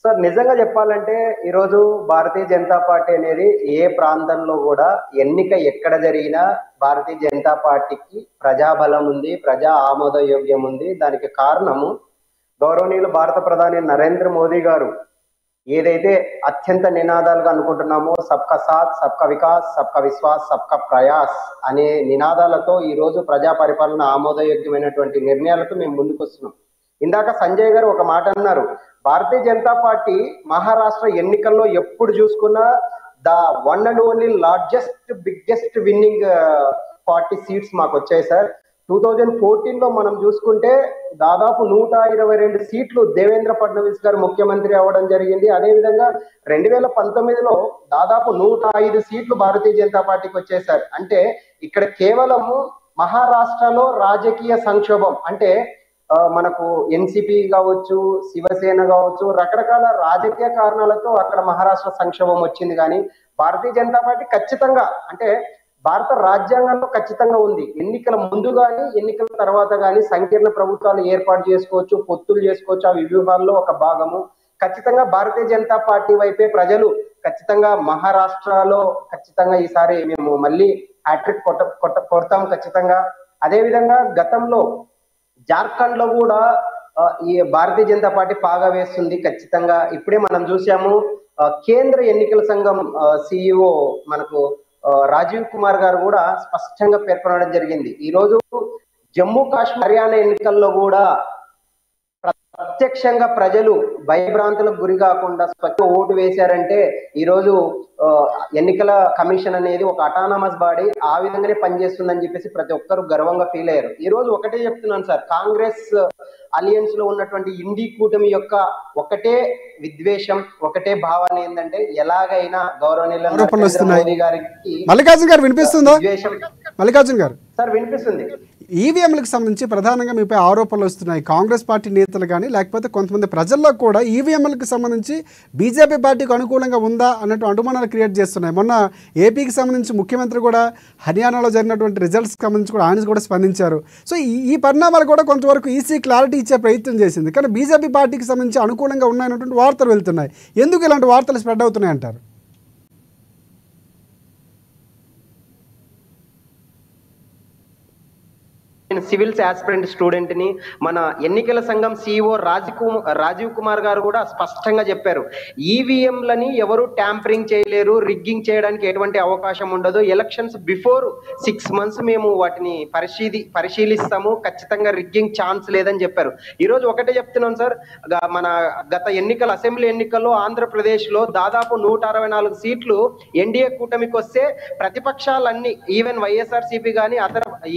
సార్ నిజంగా చెప్పాలంటే ఈరోజు భారతీయ జనతా పార్టీ అనేది ఏ ప్రాంతంలో కూడా ఎన్నిక ఎక్కడ జరిగినా భారతీయ జనతా పార్టీకి ప్రజాబలం ఉంది, ప్రజా ఆమోదయోగ్యం ఉంది. దానికి కారణము గౌరవనీయులు భారత ప్రధాని నరేంద్ర మోదీ గారు ఏదైతే అత్యంత నినాదాలుగా అనుకుంటున్నామో సబ్కా సాత్, సబ్కా వికాస్, సబ్కా విశ్వాస్, సబ్కా ప్రయాస్ అనే నినాదాలతో ఈ రోజు ప్రజా పరిపాలన ఆమోదయోగ్యమైనటువంటి నిర్ణయాలతో మేము ముందుకు వస్తున్నాం. ఇందాక సంజయ్ గారు ఒక మాట అన్నారు, భారతీయ జనతా పార్టీ మహారాష్ట్ర ఎన్నికల్లో ఎప్పుడు చూసుకున్నా the one and only largest biggest winnowing 40 seats మాకు వచ్చాయి సార్. 2014 లో మనం చూసుకుంటే దాదాపు 122 సీట్లు దేవేంద్ర ఫడ్నవీస్ గారు ముఖ్యమంత్రి అవ్వడం జరిగింది. అదేవిధంగా 2019లో దాదాపు 105 సీట్లు భారతీయ జనతా పార్టీకి వచ్చేసారు. అంటే ఇక్కడ కేవలము మహారాష్ట్రలో రాజకీయ సంక్షోభం అంటే మనకు ఎన్సీపీ కావచ్చు, శివసేన కావచ్చు, రకరకాల రాజకీయ కారణాలతో అక్కడ మహారాష్ట్ర సంక్షోభం వచ్చింది. కానీ భారతీయ జనతా పార్టీ ఖచ్చితంగా అంటే భారత రాజ్యాంగంలో ఖచ్చితంగా ఉంది, ఎన్నికల ముందు కానీ ఎన్నికల తర్వాత కానీ సంకీర్ణ ప్రభుత్వాలు ఏర్పాటు చేసుకోవచ్చు, పొత్తులు చేసుకోవచ్చు. ఆ వ్యూహాల్లో ఒక భాగము ఖచ్చితంగా భారతీయ జనతా పార్టీ వైపే ప్రజలు ఖచ్చితంగా మహారాష్ట్రలో ఖచ్చితంగా ఈసారి మేము మళ్ళీ హ్యాట్రిక్ కొడతాం ఖచ్చితంగా. అదేవిధంగా గతంలో జార్ఖండ్ లో కూడా ఈ భారతీయ జనతా పార్టీ పాగా వేస్తుంది ఖచ్చితంగా. ఇప్పుడే మనం చూసాము కేంద్ర ఎన్నికల సంఘం సిఇఓ మనకు రాజీవ్ కుమార్ గారు కూడా స్పష్టంగా పేర్కొనడం జరిగింది. ఈ రోజు జమ్మూ కాశ్మీర్ హర్యానా ఎన్నికల్లో కూడా ప్రత్యక్షంగా ప్రజలు భయభ్రాంతులకు గురి కాకుండా స్వచ్ఛ ఓటు వేశారంటే ఈ రోజు ఎన్నికల కమిషన్ అనేది ఒక అటానమస్ బాడీ ఆ విధంగానే పనిచేస్తుందని చెప్పేసి ప్రతి ఒక్కరు గర్వంగా ఫీల్ అయ్యారు. ఈ రోజు ఒకటే చెప్తున్నాను సార్, కాంగ్రెస్ అలియన్స్ లో ఉన్నటువంటి ఇండి కూటమి యొక్క ఒకటే విద్వేషం, ఒకటే భావన ఏంటంటే ఎలాగైనా గౌరవనీయులు మోదీ గారికి మల్లికార్జున గారు వినిపిస్తుందా? మల్లికార్జున గారు సార్ వినిపిస్తుంది. ఈవీఎంలకు సంబంధించి ప్రధానంగా మీపై ఆరోపణలు వస్తున్నాయి. కాంగ్రెస్ పార్టీ నేతలు కానీ లేకపోతే కొంతమంది ప్రజల్లో కూడా ఈవీఎంలకు సంబంధించి బీజేపీ పార్టీకి అనుకూలంగా ఉందా అన్నట్టు అనుమానాలు క్రియేట్ చేస్తున్నాయి. మొన్న ఏపీకి సంబంధించి ముఖ్యమంత్రి కూడా హర్యానాలో జరిగినటువంటి రిజల్ట్స్కి సంబంధించి కూడా ఆయన కూడా స్పందించారు. సో ఈ పరిణామాలు కూడా కొంతవరకు ఈసీ క్లారిటీ ఇచ్చే ప్రయత్నం చేసింది. కానీ బీజేపీ పార్టీకి సంబంధించి అనుకూలంగా ఉన్నాయన్నటువంటి వార్తలు వెళ్తున్నాయి. ఎందుకు ఇలాంటి వార్తలు స్ప్రెడ్ అవుతున్నాయి అంటారు? నేను సివిల్స్ ఆస్పిరెంట్ స్టూడెంట్ని. మన ఎన్నికల సంఘం CEO రాజీవ్ కుమార్ గారు కూడా స్పష్టంగా చెప్పారు, ఈవీఎంలని ఎవరు ట్యాంపరింగ్ చేయలేరు, రిగ్గింగ్ చేయడానికి ఎటువంటి అవకాశం ఉండదు. ఎలక్షన్స్ బిఫోర్ 6 months మేము వాటిని పరిశీలిస్తాము, ఖచ్చితంగా రిగ్గింగ్ ఛాన్స్ లేదని చెప్పారు. ఈరోజు ఒకటే చెప్తున్నాం సార్, మన గత అసెంబ్లీ ఎన్నికల్లో ఆంధ్రప్రదేశ్లో దాదాపు 164 సీట్లు ఎన్డీఏ కూటమికి వస్తే ప్రతిపక్షాలన్నీ ఈవెన్ వైఎస్ఆర్సీపీ కానీ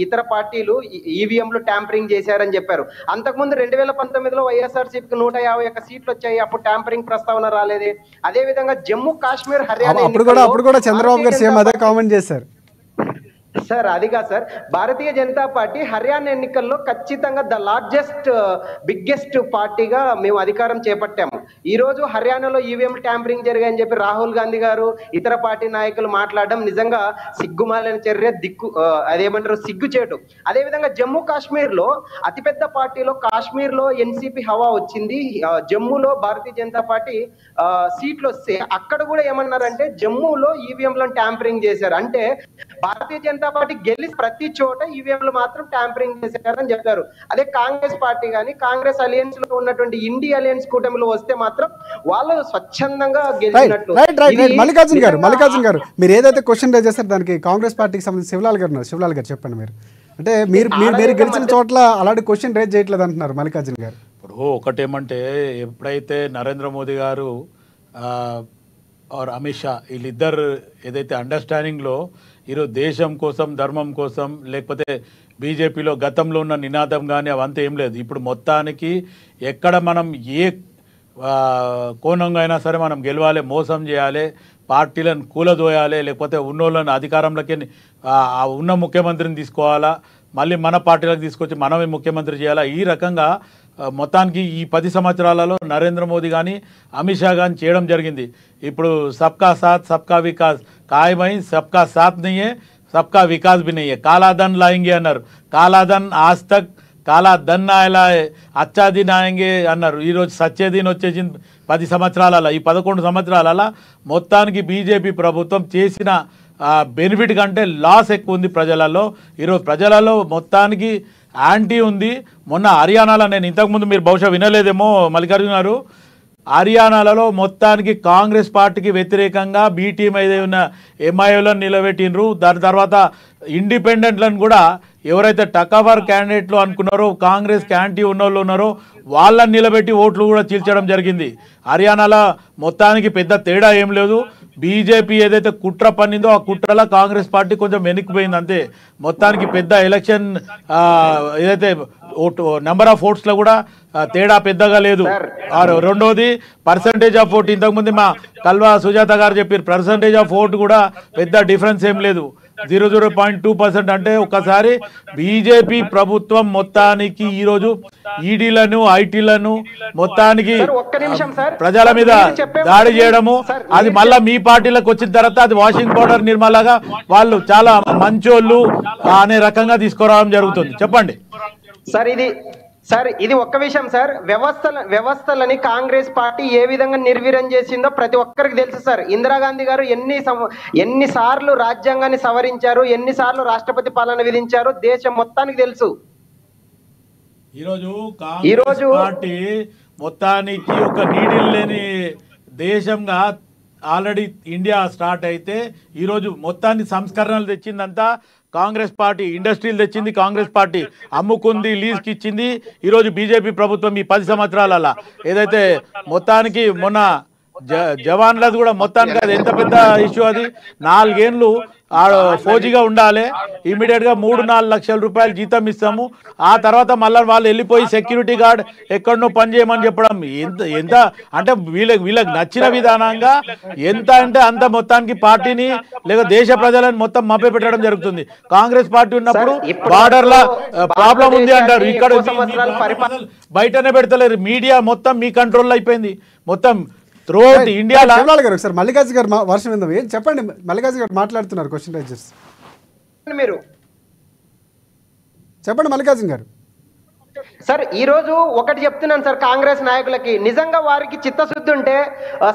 ఇతర పార్టీలు ఈవీఎంలు ట్యాంపరింగ్ చేశారని చెప్పారు. అంతకుముందు 2019లో వైఎస్ఆర్సీపీకి 151 సీట్లు వచ్చాయి, అప్పుడు ట్యాంపరింగ్ ప్రస్తావన రాలేదే. అదే విధంగా జమ్మూ కాశ్మీర్ హర్యానా అప్పుడు కూడా చంద్రబాబు గారు సేమ్ అదే కామెంట్ చేశారు సార్. అది కాదు సార్, భారతీయ జనతా పార్టీ హర్యానా ఎన్నికల్లో ఖచ్చితంగా ద లార్జెస్ట్ బిగ్గెస్ట్ పార్టీగా మేము అధికారం చేపట్టాము. ఈ రోజు హర్యానాలో ఈవీఎం ట్యాంపరింగ్ జరిగాయని చెప్పి రాహుల్ గాంధీ గారు ఇతర పార్టీ నాయకులు మాట్లాడడం నిజంగా సిగ్గుమాలిన చర్య, అదేమంటారు సిగ్గుచేటు. అదేవిధంగా జమ్మూ కాశ్మీర్ లో అతిపెద్ద పార్టీలో కాశ్మీర్ లో ఎన్సీపీ హవా వచ్చింది, జమ్మూలో భారతీయ జనతా పార్టీ సీట్లు వస్తే అక్కడ కూడా ఏమన్నారంటే జమ్మూలో ఈవీఎంలను ట్యాంపరింగ్ చేశారు. అంటే భారతీయ జనతా పార్టీ గెలిచి ప్రతి చోట ఈవీఎంలు మాత్రం ట్యాంపరింగ్ చేశారని చెప్పారు. అదే కాంగ్రెస్ పార్టీ కానీ కాంగ్రెస్ అలయన్స్ లో ఉన్నటువంటి ఇండియా అలయన్స్ కూటమిలో వస్తే మాత్రం వాళ్ళు స్వచ్ఛందంగా గెలిచినట్లు. మల్లికార్జున్ గారు మీరు ఏదైతే క్వశ్చన్ రేజ్ చేస్తారు దానికి కాంగ్రెస్ పార్టీకి సంబంధించి శివలాల్ గారు చెప్పండి. మీరు అంటే మీరు గెలిచిన చోట్ల అలాంటి క్వశ్చన్ రేజ్ చేయట్లేదు అంటున్నారు మల్లికార్జున్ గారు. ఇప్పుడు ఒకటేమంటే ఎప్పుడైతే నరేంద్ర మోదీ గారు అమిత్ షా వీళ్ళిద్దరు ఏదైతే అండర్స్టాండింగ్లో ఈరోజు దేశం కోసం ధర్మం కోసం లేకపోతే బీజేపీలో గతంలో ఉన్న నినాదం కానీ అవంతా ఏం లేదు. ఇప్పుడు మొత్తానికి ఎక్కడ మనం ఏ కోణంగా అయినా సరే మనం గెలవాలి, మోసం చేయాలి, పార్టీలను కూలదోయాలి, లేకపోతే ఉన్నోళ్ళని అధికారంలోకి ఉన్న ముఖ్యమంత్రిని తీసుకోవాలా, మళ్ళీ మన పార్టీలకు తీసుకొచ్చి మనమే ముఖ్యమంత్రి చేయాలా, ఈ రకంగా మొత్తానికి ఈ 10 సంవత్సరాలలో నరేంద్ర మోదీ కానీ అమిత్ షా కానీ చేయడం జరిగింది. ఇప్పుడు సబ్కా సాత్ సబ్కా వికాస్ ఖాయమై సబ్కా సాత్ నయ్యే సబ్కా వికాస్ బి నయ్యే, కాలాధన్ లాయింగే అన్నారు. కాలాధన్ ఆజ్ తక్ కాలాధన్ ఆయలా అచ్చా దిన్ ఆయంగే అన్నారు. ఈరోజు సచ్చే దిన్ వచ్చేసింది 10 సంవత్సరాలలో. ఈ 11 సంవత్సరాలలో మొత్తానికి బీజేపీ ప్రభుత్వం చేసిన బెనిఫిట్ కంటే లాస్ ఎక్కువ ఉంది ప్రజలలో. ఈరోజు ప్రజలలో మొత్తానికి యాంటీ ఉంది. మొన్న హర్యానాలో నేను ఇంతకుముందు మీరు బహుశా వినలేదేమో మల్లికార్జున గారు, హర్యానాలలో మొత్తానికి కాంగ్రెస్ పార్టీకి వ్యతిరేకంగా బీ టీం ఏదైనా ఎంఐఓలను నిలబెట్టినరు. దాని తర్వాత ఇండిపెండెంట్లను కూడా ఎవరైతే టకవర్ క్యాండిడేట్లు అనుకున్నారో కాంగ్రెస్ యాంటీ ఉన్నోళ్ళు ఉన్నారో వాళ్ళని నిలబెట్టి ఓట్లు కూడా చీల్చడం జరిగింది. హర్యానాలో మొత్తానికి పెద్ద తేడా ఏం లేదు. బీజేపీ ఏదైతే కుట్ర పన్నిందో ఆ కుట్రలో కాంగ్రెస్ పార్టీ కొంచెం వెనక్కిపోయింది అంతే. మొత్తానికి పెద్ద ఎలక్షన్ ఏదైతే నెంబర్ ఆఫ్ ఓట్స్లో కూడా తేడా పెద్దగా లేదు. రెండోది పర్సంటేజ్ ఆఫ్ ఓట్, ఇంతకుముందు మా కల్వా సుజాత గారు చెప్పారు, పర్సంటేజ్ ఆఫ్ ఓట్ కూడా పెద్ద డిఫరెన్స్ ఏం లేదు, 0.2%. అంటే ఒకసారి బీజేపీ ప్రభుత్వం మొత్తానికి ఈరోజు ఈడీలను ఐటీలను మొత్తానికి ప్రజల మీద దాడి చేయడము, అది మళ్ళా మీ పార్టీలకు వచ్చిన తర్వాత అది వాషింగ్ పౌడర్ నిర్మలాగా వాళ్ళు చాలా మంచోళ్ళు అనే రకంగా తీసుకురావడం జరుగుతుంది. చెప్పండి సార్. ఇది ఒక్క విషయం సార్, వ్యవస్థలని కాంగ్రెస్ పార్టీ ఏ విధంగా నిర్వీర్యం చేసిందో ప్రతి ఒక్కరికి తెలుసు సార్. ఇందిరాగాంధీ గారు ఎన్నిసార్లు రాజ్యాంగాన్ని సవరించారు, ఎన్నిసార్లు రాష్ట్రపతి పాలన విధించారు, దేశం మొత్తానికి తెలుసు. ఈరోజు పార్టీ మొత్తానికి ఒక నీడిల్ లేని దేశంగా ఆల్రెడీ ఇండియా స్టార్ట్ అయితే ఈరోజు మొత్తాన్ని సంస్కరణలు తెచ్చిందంతా కాంగ్రెస్ పార్టీ. ఇండస్ట్రీలు తెచ్చింది కాంగ్రెస్ పార్టీ, అమ్ముకుంది, లీజ్కి ఇచ్చింది ఈరోజు బీజేపీ ప్రభుత్వం. ఈ 10 సంవత్సరాల ఏదైతే మొత్తానికి మొన్న జవాన్లది కూడా మొత్తానికి అది ఎంత పెద్ద ఇష్యూ, అది 4 ఏళ్ళు ఫౌజీగా ఉండాలి, ఇమీడియట్గా 3-4 లక్షల రూపాయలు జీతం ఇస్తాము, ఆ తర్వాత మళ్ళీ వాళ్ళు వెళ్ళిపోయి సెక్యూరిటీ గార్డ్ ఎక్కడనో పని చేయమని చెప్పడం ఎంత అంటే వీళ్ళకి నచ్చిన విధానంగా ఎంత అంటే అంత మొత్తానికి పార్టీని లేక దేశ ప్రజలను మొత్తం మభ్య పెట్టడం జరుగుతుంది. కాంగ్రెస్ పార్టీ ఉన్నప్పుడు బార్డర్ల ప్రాబ్లం ఉంది అంటారు, ఇక్కడ బయటనే పెడతలేరు, మీడియా మొత్తం మీ కంట్రోల్లో అయిపోయింది మొత్తం త్రూఅవుట్ ఇండియాలో. ఒకసారి మల్లికార్జున గారు వర్షం విందాం, ఏం చెప్పండి. మల్లికార్జున గారు మాట్లాడుతున్నారు, క్వశ్చన్ రైజ్ చేస్తారు. మీరు చెప్పండి మల్లికార్జున గారు. సార్ ఈ రోజు ఒకటి చెప్తున్నాను సార్, కాంగ్రెస్ నాయకులకి నిజంగా వారికి చిత్తశుద్ధి ఉంటే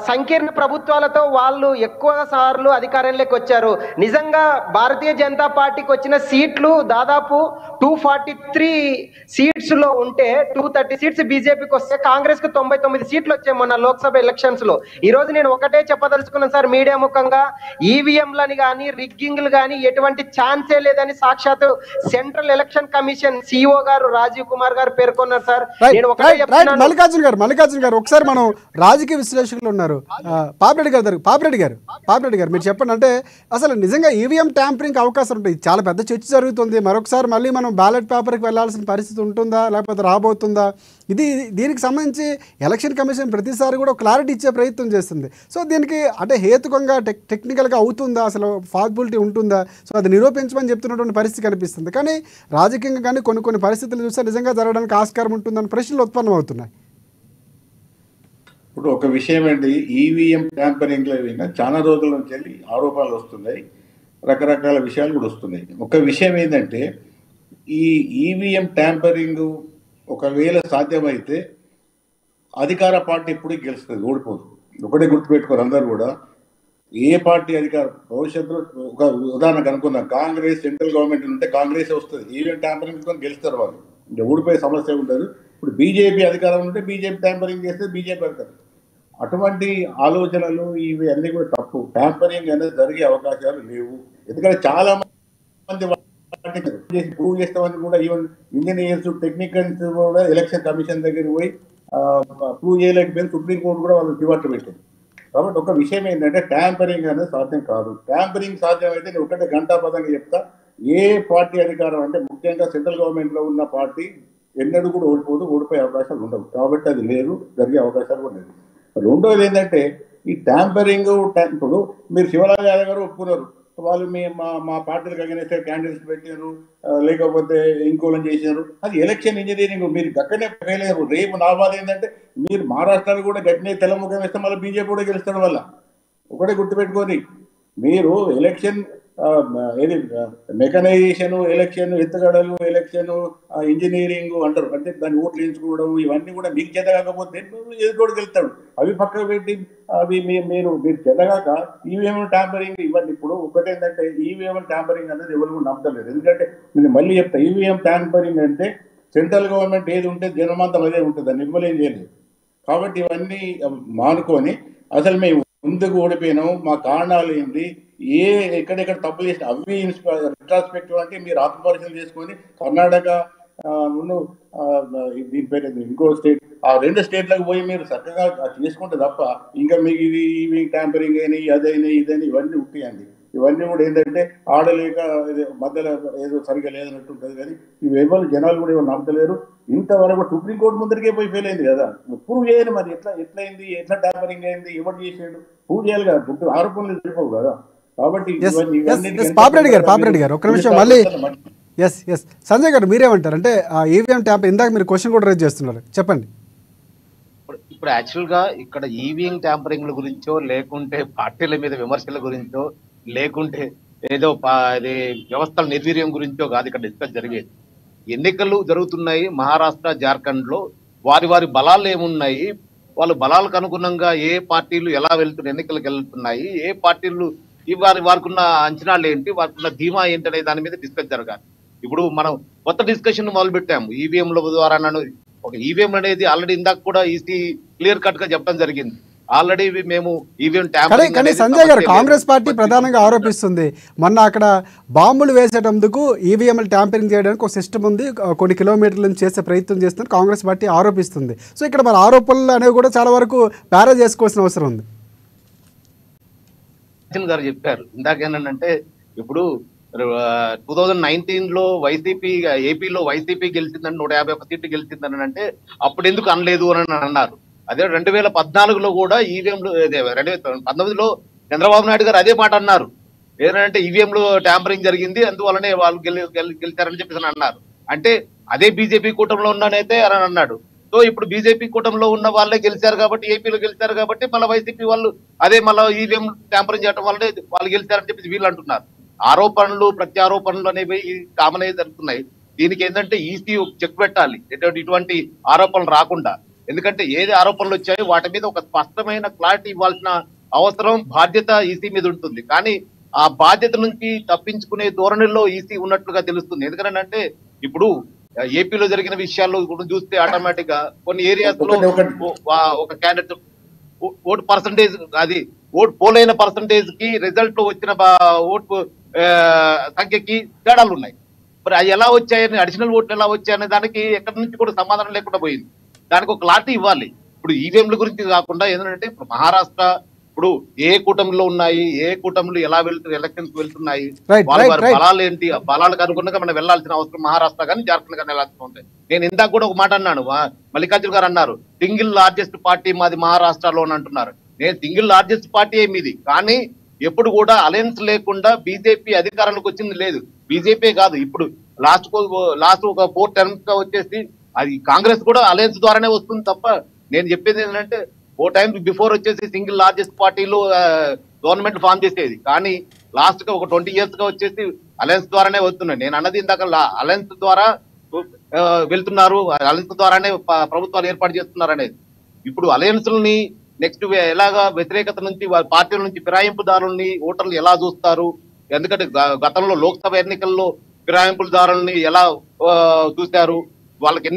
సంకీర్ణ ప్రభుత్వాలతో వాళ్ళు ఎక్కువ సార్లు అధికారంలోకి వచ్చారు. నిజంగా భారతీయ జనతా పార్టీకి వచ్చిన సీట్లు దాదాపు 243 సీట్స్ లో ఉంటే 230 సీట్స్ బీజేపీకి వస్తే కాంగ్రెస్ కు 99 సీట్లు వచ్చాయి మొన్న లోక్సభ ఎలక్షన్స్ లో. ఈ రోజు నేను ఒకటే చెప్పదలుచుకున్నాను సార్ మీడియా ముఖంగా, ఈవీఎంలని కానీ రిగ్గింగ్లు కానీ ఎటువంటి ఛాన్సే లేదని సాక్షాత్ సెంట్రల్ ఎలక్షన్ కమిషన్ సిఇఓ గారు రాజీవ్ కుమార్ గారు పేర్కొన్నారు సార్. నేను ఒకటే చెప్తున్నాను. మల్లికార్జున గారు ఒకసారి మనం రాజకీయ విశ్లేషకులు ఉన్నారు, పాపిరెడ్డి గారు మీరు చెప్పండి. అంటే అసలు నిజంగా ఈవీఎం ట్యాంపరింగ్ అవకాశం ఉంటుంది, చాలా పెద్ద చర్చ జరుగుతుంది. మరొకసారి మళ్ళీ మనం బ్యాలెట్ పేపర్కి వెళ్లాల్సిన పరిస్థితి ఉంటుందా లేకపోతే రాబోతుందా? దీనికి సంబంధించి ఎలక్షన్ కమిషన్ ప్రతిసారి కూడా క్లారిటీ ఇచ్చే ప్రయత్నం చేస్తుంది. సో దీనికి అంటే హేతుకంగా టెక్నికల్గా అవుతుందా, అసలు పాసిబిలిటీ ఉంటుందా? సో అది నిరూపించమని చెప్తున్నటువంటి పరిస్థితి కనిపిస్తుంది. కానీ రాజకీయంగా కానీ కొన్ని పరిస్థితులు చూస్తే నిజంగా జరగడానికి ఆస్కారం ఉంటుందని ప్రశ్నలు ఉత్పన్నం అవుతున్నాయి. ఇప్పుడు ఒక విషయం ఏంటి, ఈవీఎం ట్యాంపరింగ్లో చాలా రోజుల నుంచి వెళ్ళి ఆరోపణలు వస్తున్నాయి, రకరకాల విషయాలు కూడా వస్తున్నాయి. ఒక విషయం ఏంటంటే ఈ ఈవీఎం ట్యాంపరింగ్ ఒకవేళ సాధ్యమైతే అధికార పార్టీ ఎప్పుడు గెలుస్తుంది, ఓడిపోదు. ఒకటే గుర్తుపెట్టుకోరు అందరూ కూడా, ఏ పార్టీ అధికార భవిష్యత్తులో ఒక ఉదాహరణకు అనుకుందాం, కాంగ్రెస్ సెంట్రల్ గవర్నమెంట్ ఉంటే కాంగ్రెస్ వస్తుంది, ఈవీఎం ట్యాంపరింగ్తో గెలుస్తారు వాళ్ళు, ఇంకా ఓడిపోయే సమస్య ఉండదు. ఇప్పుడు బీజేపీ అధికారం ఉంటే బీజేపీ ట్యాంపరింగ్ చేస్తే బీజేపీ అధికారం. అటువంటి ఆలోచనలు ఇవి అన్నీ కూడా తప్పు. ట్యాంపరింగ్ అనేది జరిగే అవకాశాలు లేవు. ఎందుకంటే చాలా మంది ప్రూవ్ చేస్తామని కూడా ఈవెన్ ఇంజనీర్స్ టెక్నికల్స్ కూడా ఎలక్షన్ కమిషన్ దగ్గరికి పోయి ప్రూవ్ చేయలేకపోయింది, సుప్రీంకోర్టు కూడా వాళ్ళు చివట్లు పెట్టింది. కాబట్టి ఒక విషయం ఏంటంటే ట్యాంపరింగ్ అనేది సాధ్యం కాదు. ట్యాంపరింగ్ సాధ్యం అయితే నేను ఒకటే గంటాపదంగా చెప్తా, ఏ పార్టీ అధికారం అంటే ముఖ్యంగా సెంట్రల్ గవర్నమెంట్లో ఉన్న పార్టీ ఎన్నడూ కూడా ఓడిపోదు, ఓడిపోయే అవకాశాలు ఉండవు. కాబట్టి అది లేదు, జరిగే అవకాశాలు కూడా లేదు. రెండోది ఏంటంటే ఈ ట్యాంపరింగ్, ఇప్పుడు మీరు శివలాల్ యాదవ్ గారు ఒప్పుకున్నారు, వాళ్ళు మా పార్టీలకు అగైనెస్ట్ క్యాండిడేట్స్ పెట్టారు, లేకపోతే ఇంకోళ్ళని చేశారు, అది ఎలక్షన్ ఇంజనీరింగ్. మీరు గక్కనే ఫెయిల్ అయ్యారు. రేపు నా బాధ ఏంటంటే మీరు మహారాష్ట్రలో కూడా గట్టినే తెల్లముఖం వేస్తే మళ్ళీ బీజేపీ కూడా గెలుస్తాడు వల్ల. ఒకటే గుర్తుపెట్టుకొని, మీరు ఎలక్షన్ ఏది మెకనైజేషన్, ఎలక్షన్ ఎత్తుగడలు, ఎలక్షన్ ఇంజనీరింగ్ అంటారు, అంటే దాన్ని ఓట్లు ఎంచుకోవడం, ఇవన్నీ కూడా మీకు చేత కాకపోతే ఎదుటి గెలుస్తాడు. అవి పక్కకు పెట్టి అవి మీరు చెదగాక ఈవీఎం ట్యాంపరింగ్ ఇవ్వండి. ఇప్పుడు ఒకటేంటంటే ఈవీఎం ట్యాంపరింగ్ అనేది ఎవరు నమ్మలేదు. ఎందుకంటే నేను మళ్ళీ చెప్తా, ఈవీఎం ట్యాంపరింగ్ అంటే సెంట్రల్ గవర్నమెంట్ ఏది ఉంటే జనమంతం అదే ఉంటుంది, దాన్ని ఇవ్వలేం చేయలేదు. కాబట్టి ఇవన్నీ మానుకొని అసలు మేము ముందుకు ఓడిపోయినాము, మా కారణాలు ఏంటి, ఎక్కడెక్కడ తప్పులు చేసిన అవి రిట్రాస్పెక్టివ్ అంటే మీరు ఆత్మపరిశీలన చేసుకొని కర్ణాటక దీని పేరు ఇంకో స్టేట్, ఆ 2 స్టేట్లకు పోయి మీరు చక్కగా చేసుకుంటే తప్ప ఇంకా మీకు ఇవి ట్యాంపరింగ్ అయినాయి, అదైనా ఇదని ఇవన్నీ ఉంటాయండి. ఇవన్నీ కూడా ఏంటంటే ఆడలేక మధ్యలో ఏదో సరిగా లేదన్నట్టు ఉంటుంది. కానీ ఇవి ఎవరు జనాలు కూడా ఎవరు నమ్మలేరు. ఇంతవరకు సుప్రీంకోర్టు ముందరికే పోయి ఫెయిల్ అయింది కదా, ప్రూవ్ చేయాలి. మరి ఎట్లయింది, ఎట్లా ట్యాంపరింగ్ అయింది, ఎవరు చేసాడు, ప్రూవ్ చేయాలి కదా, ఆరోపణలు సరిపోవు కదా. కాబట్టి పాపిరెడ్డి గారు ఒక నిమిషం మళ్ళీ సంజయ్ గారు మీరేమంటారు? అంటే ఈవీఎం ట్యాంపర్ ఇందాక మీరు క్వశ్చన్ కూడా రైజ్ చేస్తున్నారు, చెప్పండి. ఇప్పుడు యాక్చువల్ గా ఇక్కడ ఈవీఎం ట్యాంపరింగ్ల గురించో, లేకుంటే పార్టీల మీద విమర్శల గురించో, లేకుంటే ఏదో ఇది వ్యవస్థల నిర్వీర్యం గురించో కాదు ఇక్కడ డిస్కస్ జరిగేది. ఎన్నికలు జరుగుతున్నాయి మహారాష్ట్ర, జార్ఖండ్ లో. వారి బలాలు ఏమున్నాయి, వాళ్ళ బలాలకు అనుగుణంగా ఏ పార్టీలు ఎలా వెళ్తున్నాయి, ఎన్నికలకు వెళ్తున్నాయి, ఏ పార్టీలు వారికి ఉన్న అంచనాలు ఏంటి, వారికి ఉన్న ధీమా ఏంటి అనే దాని మీద డిస్కస్ జరగాలి. ఇప్పుడు మనం కొత్త డిస్కషన్ మొదలు పెట్టాము ఈవీఎంల ద్వారా. ఒక ఈవీఎం అనేది ఆల్రెడీ ఇందాక కూడా ఈసీ క్లియర్ కట్ గా చెప్పడం జరిగింది. ఆల్రెడీ మేము ఈవీఎం ట్యాంపరింగ్. కానీ సంజయ్ గారు, కాంగ్రెస్ పార్టీ ప్రధానంగా ఆరోపిస్తుంది, మొన్న అక్కడ బాంబులు వేసేటందుకు ఈవీఎంలు ట్యాంపరింగ్ చేయడానికి ఒక సిస్టమ్ ఉంది, కొన్ని కిలోమీటర్ల నుంచి చేసే ప్రయత్నం చేస్తుందని కాంగ్రెస్ పార్టీ ఆరోపిస్తుంది. సో ఇక్కడ మరి ఆరోపణలు అనేవి కూడా చాలా వరకు ప్యారా చేసుకోవాల్సిన అవసరం ఉంది. గారు చెప్పారు ఇందాక ఏంటంటే, ఇప్పుడు 2019 లో వైసీపీ ఏపీలో వైసీపీ గెలిచిందని 151 సీట్లు గెలిచిందని అంటే అప్పుడు ఎందుకు అనలేదు అని అన్నారు. అదే 2014లో కూడా ఈవీఎంలు, 2019లో చంద్రబాబు నాయుడు గారు అదే మాట అన్నారు. ఏంటంటే ఈవీఎంలు ట్యాంపరింగ్ జరిగింది, అందువల్లనే వాళ్ళు గెలిచారని చెప్పేసి అన్నారు. అంటే అదే బీజేపీ కూటమిలో ఉన్నానైతే అని అన్నాడు. సో ఇప్పుడు బీజేపీ కూటమిలో ఉన్న వాళ్ళే గెలిచారు కాబట్టి, ఏపీలో గెలిచారు కాబట్టి మళ్ళీ వైసీపీ వాళ్ళు అదే మళ్ళీ ఈవీఎం ట్యాంపరింగ్ చేయడం వల్లనే వాళ్ళు గెలిచారని చెప్పేసి వీళ్ళు అంటున్నారు. ఆరోపణలు ప్రత్యారోపణలు అనేవి కామన్ అయి జరుగుతున్నాయి. దీనికి ఏంటంటే ఈసీ చెక్ పెట్టాలి, ఇటువంటి ఆరోపణలు రాకుండా. ఎందుకంటే ఏది ఆరోపణలు వచ్చాయో వాటి మీద ఒక స్పష్టమైన క్లారిటీ ఇవ్వాల్సిన అవసరం, బాధ్యత ఈసీ మీద ఉంటుంది. కానీ ఆ బాధ్యత నుంచి తప్పించుకునే ధోరణిలో ఈసీ ఉన్నట్లుగా తెలుస్తుంది. ఎందుకంటే ఇప్పుడు ఏపీలో జరిగిన విషయాల్లో కూడా చూస్తే ఆటోమేటిక్ గా కొన్ని ఏరియాస్ లో ఒక క్యాండిడేట్ ఓటు పర్సంటేజ్, అది ఓటు పోలైన పర్సంటేజ్ కి రిజల్ట్ లో వచ్చిన ఓటు సంఖ్యకి తేడాలు ఉన్నాయి. మరి అది ఎలా వచ్చాయని, అడిషనల్ ఓట్లు ఎలా వచ్చాయనే దానికి ఎక్కడి నుంచి కూడా సమాధానం లేకుండా పోయింది. దానికి ఒక క్లారిటీ ఇవ్వాలి. ఇప్పుడు ఈవీఎంల గురించి కాకుండా ఏంటంటే ఇప్పుడు మహారాష్ట్ర ఇప్పుడు ఏ కూటమిలో ఉన్నాయి, ఏ కూటమిలు ఎలా ఎలక్షన్స్ వెళ్తున్నాయి, వారి బలాలు ఏంటి, ఆ బలాలకు అనుగుణంగా మనం వెళ్లాల్సిన అవసరం మహారాష్ట్ర కానీ జార్ఖండ్ కానీ వెళ్లాల్సిన ఉంటాయి. నేను ఇందాక కూడా ఒక మాట అన్నాను, మల్లికార్జున గారు అన్నారు సింగిల్ లార్జెస్ట్ పార్టీ మాది మహారాష్ట్రలో అని అంటున్నారు. నేను సింగిల్ లార్జెస్ట్ పార్టీ మీది, కానీ ఎప్పుడు కూడా అలయన్స్ లేకుండా బీజేపీ అధికారంలోకి వచ్చింది లేదు. బీజేపీ కాదు, ఇప్పుడు లాస్ట్ ఒక 4 టర్మ్స్ గా వచ్చేసి అది కాంగ్రెస్ కూడా అలయన్స్ ద్వారానే వస్తుంది తప్ప, నేను చెప్పేది ఏంటంటే 4 టైమ్స్ బిఫోర్ వచ్చేసి సింగిల్ లార్జెస్ట్ పార్టీలో గవర్నమెంట్ ఫామ్ చేసేది, కానీ లాస్ట్ గా ఒక 20 years గా వచ్చేసి అలయన్స్ ద్వారానే వస్తున్నాయి. నేను అన్నది ఇందాక అలయన్స్ ద్వారా వెళ్తున్నారు, అలయన్స్ ద్వారానే ప్రభుత్వాలు ఏర్పాటు చేస్తున్నారు అనేది. ఇప్పుడు అలయన్స్ని నెక్స్ట్ ఎలాగా వ్యతిరేకత నుంచి పార్టీల నుంచి ఫిరాయింపుదారుల్ని ఓటర్లు ఎలా చూస్తారు, ఎందుకంటే గతంలో లోక్సభ ఎన్నికల్లో ఫిరాయింపుదారుల్ని ఎలా చూశారు, వాళ్ళకి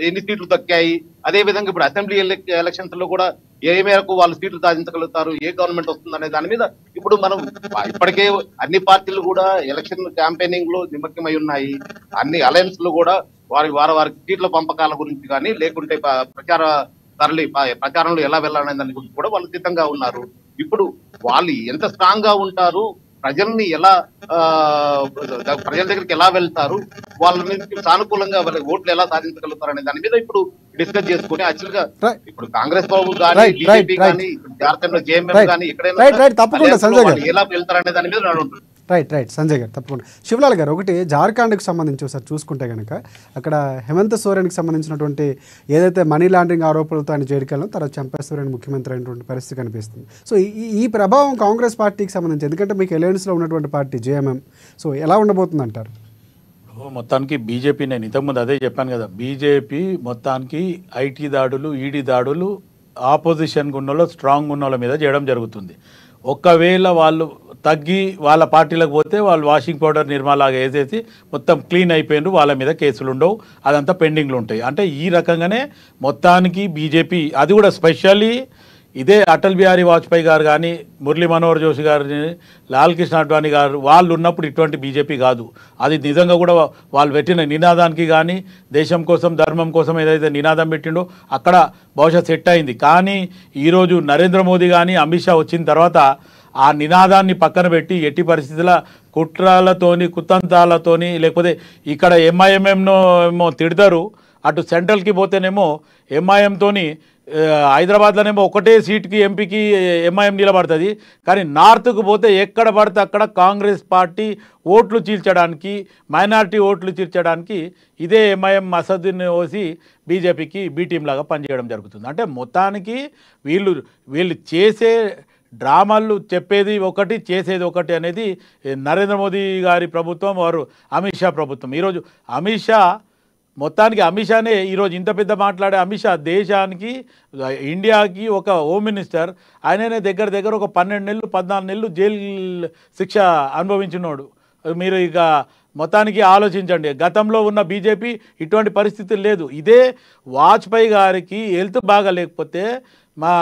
ఎన్ని సీట్లు దక్కాయి, అదే విధంగా ఇప్పుడు అసెంబ్లీ ఎలక్షన్స్ లో కూడా ఏ మేరకు వాళ్ళు సీట్లు సాధించగలుగుతారు, ఏ గవర్నమెంట్ వస్తుంది అనే దాని మీద ఇప్పుడు మనం ఇప్పటికే అన్ని పార్టీలు కూడా ఎలక్షన్ క్యాంపెయినింగ్ లో నిమగ్నమై ఉన్నాయి. అన్ని అలయన్స్ లో కూడా వారి సీట్ల పంపకాల గురించి కానీ, లేకుంటే ప్రచారంలో ఎలా వెళ్ళాలనే దాని గురించి కూడా వాళ్ళు సిద్ధంగా ఉన్నారు. ఇప్పుడు వాళ్ళు ఎంత స్ట్రాంగ్ గా ఉంటారు, ప్రజల్ని ఎలా ప్రజల దగ్గరికి ఎలా వెళ్తారు, వాళ్ళ నుంచి సానుకూలంగా వాళ్ళ ఓట్లు ఎలా సాధించగలుగుతారు అనే దాని మీద ఇప్పుడు డిస్కస్ చేసుకుని యాక్చువల్ గా ఇప్పుడు కాంగ్రెస్ బాబు కానీ, బీజేపీ కానీ, జార్ఖండ్ లో జేఎంఎం కానీ ఎక్కడైనా ఎలా వెళ్తారు అనే దాని మీద ఉంటుంది. రైట్ సంజయ్ గారు, తప్పకుండా. శివలాల్ గారు, ఒకటి జార్ఖండ్కి సంబంధించి ఒకసారి చూసుకుంటే కనుక అక్కడ హేమంత్ సోరెన్కి సంబంధించినటువంటి ఏదైతే మనీ లాండరింగ్ ఆరోపణలతో ఆయన జైలుకెళ్ళడం, తర్వాత చంపేశ్వరన్ ముఖ్యమంత్రి అయినటువంటి పరిస్థితి కనిపిస్తుంది. సో ఈ ప్రభావం కాంగ్రెస్ పార్టీకి సంబంధించి, ఎందుకంటే మీకు అలయన్స్లో ఉన్నటువంటి పార్టీ జేఎంఎం, సో ఎలా ఉండబోతుంది అంటారు? మొత్తానికి బీజేపీ, నేను ఇంతకుముందు అదే చెప్పాను కదా, బీజేపీ మొత్తానికి ఐటీ దాడులు, ఈడీ దాడులు ఆపోజిషన్ ఉన్నోళ్ళు, స్ట్రాంగ్ ఉన్నోళ్ళ మీద చేయడం జరుగుతుంది. ఒకవేళ వాళ్ళు తగ్గి వాళ్ళ పార్టీలకు పోతే వాళ్ళు వాషింగ్ పౌడర్ నిర్మాలాగా వేసేసి మొత్తం క్లీన్ అయిపోయినారు, వాళ్ళ మీద కేసులు ఉండవు, అదంతా పెండింగ్లు ఉంటాయి. అంటే ఈ రకంగానే మొత్తానికి బీజేపీ, అది కూడా స్పెషల్లీ ఇదే అటల్ బిహారీ వాజ్పేయి గారు కానీ, మురళీ మనోహర్ జోషి గారిని, లాల్ కృష్ణ అడ్వాణి గారు వాళ్ళు ఉన్నప్పుడు ఇటువంటి బీజేపీ కాదు. అది నిజంగా కూడా వాళ్ళు పెట్టిన నినాదానికి కానీ, దేశం కోసం ధర్మం కోసం ఏదైతే నినాదం పెట్టిండో అక్కడ బహుశా సెట్ అయింది. కానీ ఈరోజు నరేంద్ర మోదీ కానీ, అమిత్ షా వచ్చిన తర్వాత ఆ నినాదాన్ని పక్కన పెట్టి ఎట్టి పరిస్థితుల కుట్రలతోని, కుతంత్రాలతోని, లేకపోతే ఇక్కడ ఎంఐఎంఎంను ఏమో తిడతారు, అటు సెంట్రల్కి పోతేనేమో ఎంఐఎంతోని హైదరాబాద్లోనేమో ఒకటే సీట్కి ఎంపీకి ఎంఐఎం నిలబడుతుంది, కానీ నార్త్కు పోతే ఎక్కడ పడితే అక్కడ కాంగ్రెస్ పార్టీ ఓట్లు చీల్చడానికి, మైనారిటీ ఓట్లు చీల్చడానికి ఇదే ఎంఐఎం అసదుద్దీన్ ఓసి బీజేపీకి బీ టీం లాగా పనిచేయడం జరుగుతుంది. అంటే మొత్తానికి వీళ్ళు చేసే డ్రామాలు చెప్పేది ఒకటి, చేసేది ఒకటి అనేది నరేంద్ర మోదీ గారి ప్రభుత్వం, వారు అమిత్ షా ప్రభుత్వం. ఈరోజు అమిత్ షా, మొత్తానికి అమిత్ షానే ఈరోజు ఇంత పెద్ద మాట్లాడే అమిత్ షా దేశానికి, ఇండియాకి ఒక హోమ్ మినిస్టర్, ఆయననే దగ్గర ఒక 12 నెలలు 14 నెలలు జైలు శిక్ష అనుభవించినోడు. మీరు ఇక మొత్తానికి ఆలోచించండి, గతంలో ఉన్న బీజేపీ ఇటువంటి పరిస్థితి లేదు. ఇదే వాజ్పేయి గారికి హెల్త్ బాగా లేకపోతే మా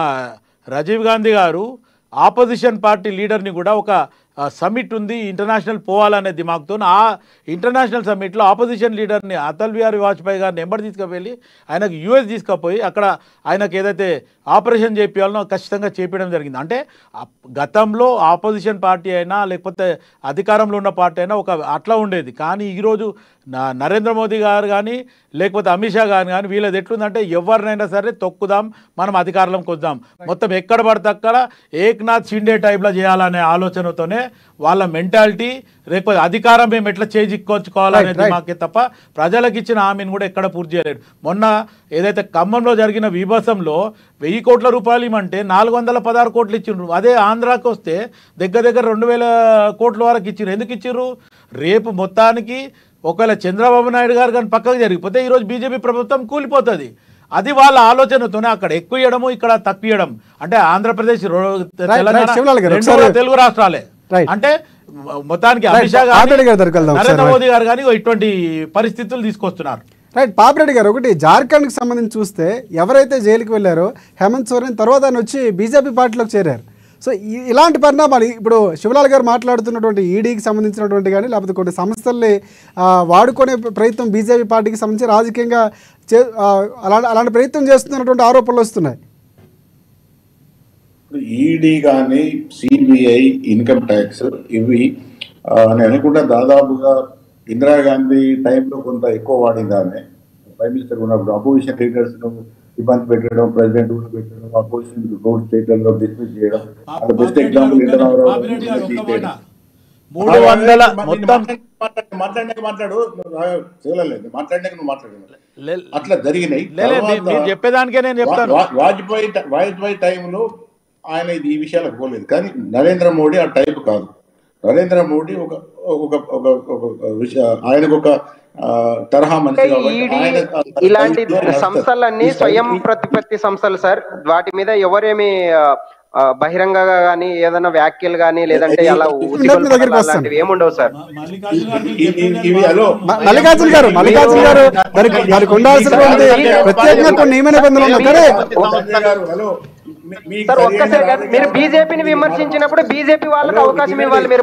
రాజీవ్ గాంధీ గారు ఆపోజిషన్ పార్టీ లీడర్ని కూడా ఒక సమిట్ ఉంది, ఇంటర్నేషనల్ పోవాలనే దిమాగ్తో ఆ ఇంటర్నేషనల్ సమిట్లో ఆపోజిషన్ లీడర్ని అటల్ బిహారీ వాజ్పేయి గారిని నెంబర్ తీసుకువెళ్ళి ఆయనకు యూఎస్ తీసుకుపోయి అక్కడ ఆయనకు ఏదైతే ఆపరేషన్ చేయించాలనో ఖచ్చితంగా చేపించడం జరిగింది. అంటే గతంలో ఆపోజిషన్ పార్టీ అయినా లేకపోతే అధికారంలో ఉన్న పార్టీ అయినా ఒక అట్లా ఉండేది. కానీ ఈరోజు నరేంద్ర మోదీ గారు కానీ లేకపోతే అమిత్ షా గారు కానీ వీళ్ళది ఎట్లుందంటే ఎవరినైనా సరే తొక్కుదాం, మనం అధికారంలోకి వద్దాం, మొత్తం ఎక్కడ పడితే అక్కడ ఏక్నాథ్ షిండే టైప్లో చేయాలనే ఆలోచనతోనే వాళ్ళ మెంటాలిటీ, లేకపోతే అధికారం మేము ఎట్లా చేజిక్కొచ్చుకోవాలనేది మాకే తప్ప ప్రజలకు ఇచ్చిన హామీని కూడా ఎక్కడ పూర్తి చేయలేడు. మొన్న ఏదైతే ఖమ్మంలో జరిగిన విభాసంలో 1000 కోట్ల రూపాయలు ఇవ్వమంటే 416 కోట్లు ఇచ్చిండ్రు. అదే ఆంధ్రాకి వస్తే దగ్గర 2000 కోట్ల వరకు ఇచ్చిండ్రు. ఎందుకు ఇచ్చిర్రు? రేపు మొత్తానికి ఒకవేళ చంద్రబాబు నాయుడు గారు కానీ పక్కకు జరిగిపోతే ఈరోజు బీజేపీ ప్రభుత్వం కూలిపోతుంది. అది వాళ్ళ ఆలోచనతోనే అక్కడ ఎక్కువ ఇవ్వడము ఇక్కడ తక్కువ ఇవ్వడం. అంటే ఆంధ్రప్రదేశ్ తెలంగాణ తెలుగు రాష్ట్రాలే అంటే మొత్తానికి అమిత్ షా నరేంద్ర మోదీ గారు కానీ ఇటువంటి పరిస్థితులు తీసుకొస్తున్నారు. రైట్ పాపిరెడ్డి గారు, ఒకటి జార్ఖండ్కి సంబంధించి చూస్తే ఎవరైతే జైలుకి వెళ్ళారో హేమంత్ సోరెన్ తర్వాత ఆయన వచ్చి బీజేపీ పార్టీలోకి చేరారు. సో ఇలాంటి పరిణామాలు ఇప్పుడు శివలాల్ గారు మాట్లాడుతున్నటువంటి ఈడీకి సంబంధించినటువంటి కానీ లేకపోతే కొన్ని సంస్థల్ని వాడుకునే ప్రయత్నం బీజేపీ పార్టీకి సంబంధించి రాజకీయంగా అలాంటి ప్రయత్నం చేస్తున్నటువంటి ఆరోపణలు వస్తున్నాయి. ఈడీ కానీ సిబిఐ ఇన్కమ్ ట్యాక్స్ ఇవి నేను అనుకుంటా దాదాపుగా ఇందిరాగాంధీ టైంలో కొంత ఎక్కువ వాడింది. ఆమె ప్రైమ్ మినిస్టర్ ఉన్నప్పుడు అపోజిషన్ లీడర్స్ ఇబ్బంది పెట్టడం, ప్రెసిడెంట్ పెట్టడం, అపోజిషన్ రోడ్ స్టేట్లలో డిస్మిస్ చేయడం. అది బెస్ట్ ఎగ్జాంపుల్ మాట్లాడు నువ్వు అట్లా జరిగినాయి. చెప్పేదానికే నేను చెప్తాను. వాజ్పేయి టైంలో ఆయన ఈ విషయాలకు పోలేదు, కానీ నరేంద్ర మోడీ ఆ టైప్ కాదు. నరేంద్ర మోడీ ఆయనకు ఒక తరహా మనిషి. ఇలాంటి సంస్థలన్నీ స్వయం ప్రతిపత్తి సంస్థలు సార్. వాటి మీద ఎవరేమి బహిరంగంగా గానీ ఏదైనా వ్యాఖ్యలు గానీ లేదంటే అలా అలాంటివి ఏముండవు సార్. మల్లికార్జున గారు దానికి ఉండాల్సినటువంటి ప్రత్యేకంగా కొన్ని నియమ నిబంధనలు ఉన్నాయి. సార్ ఒక్కసారి మీరు బీజేపీని విమర్శించినప్పుడు బీజేపీ వాళ్ళకి అవకాశం ఇవ్వాలి. మీరు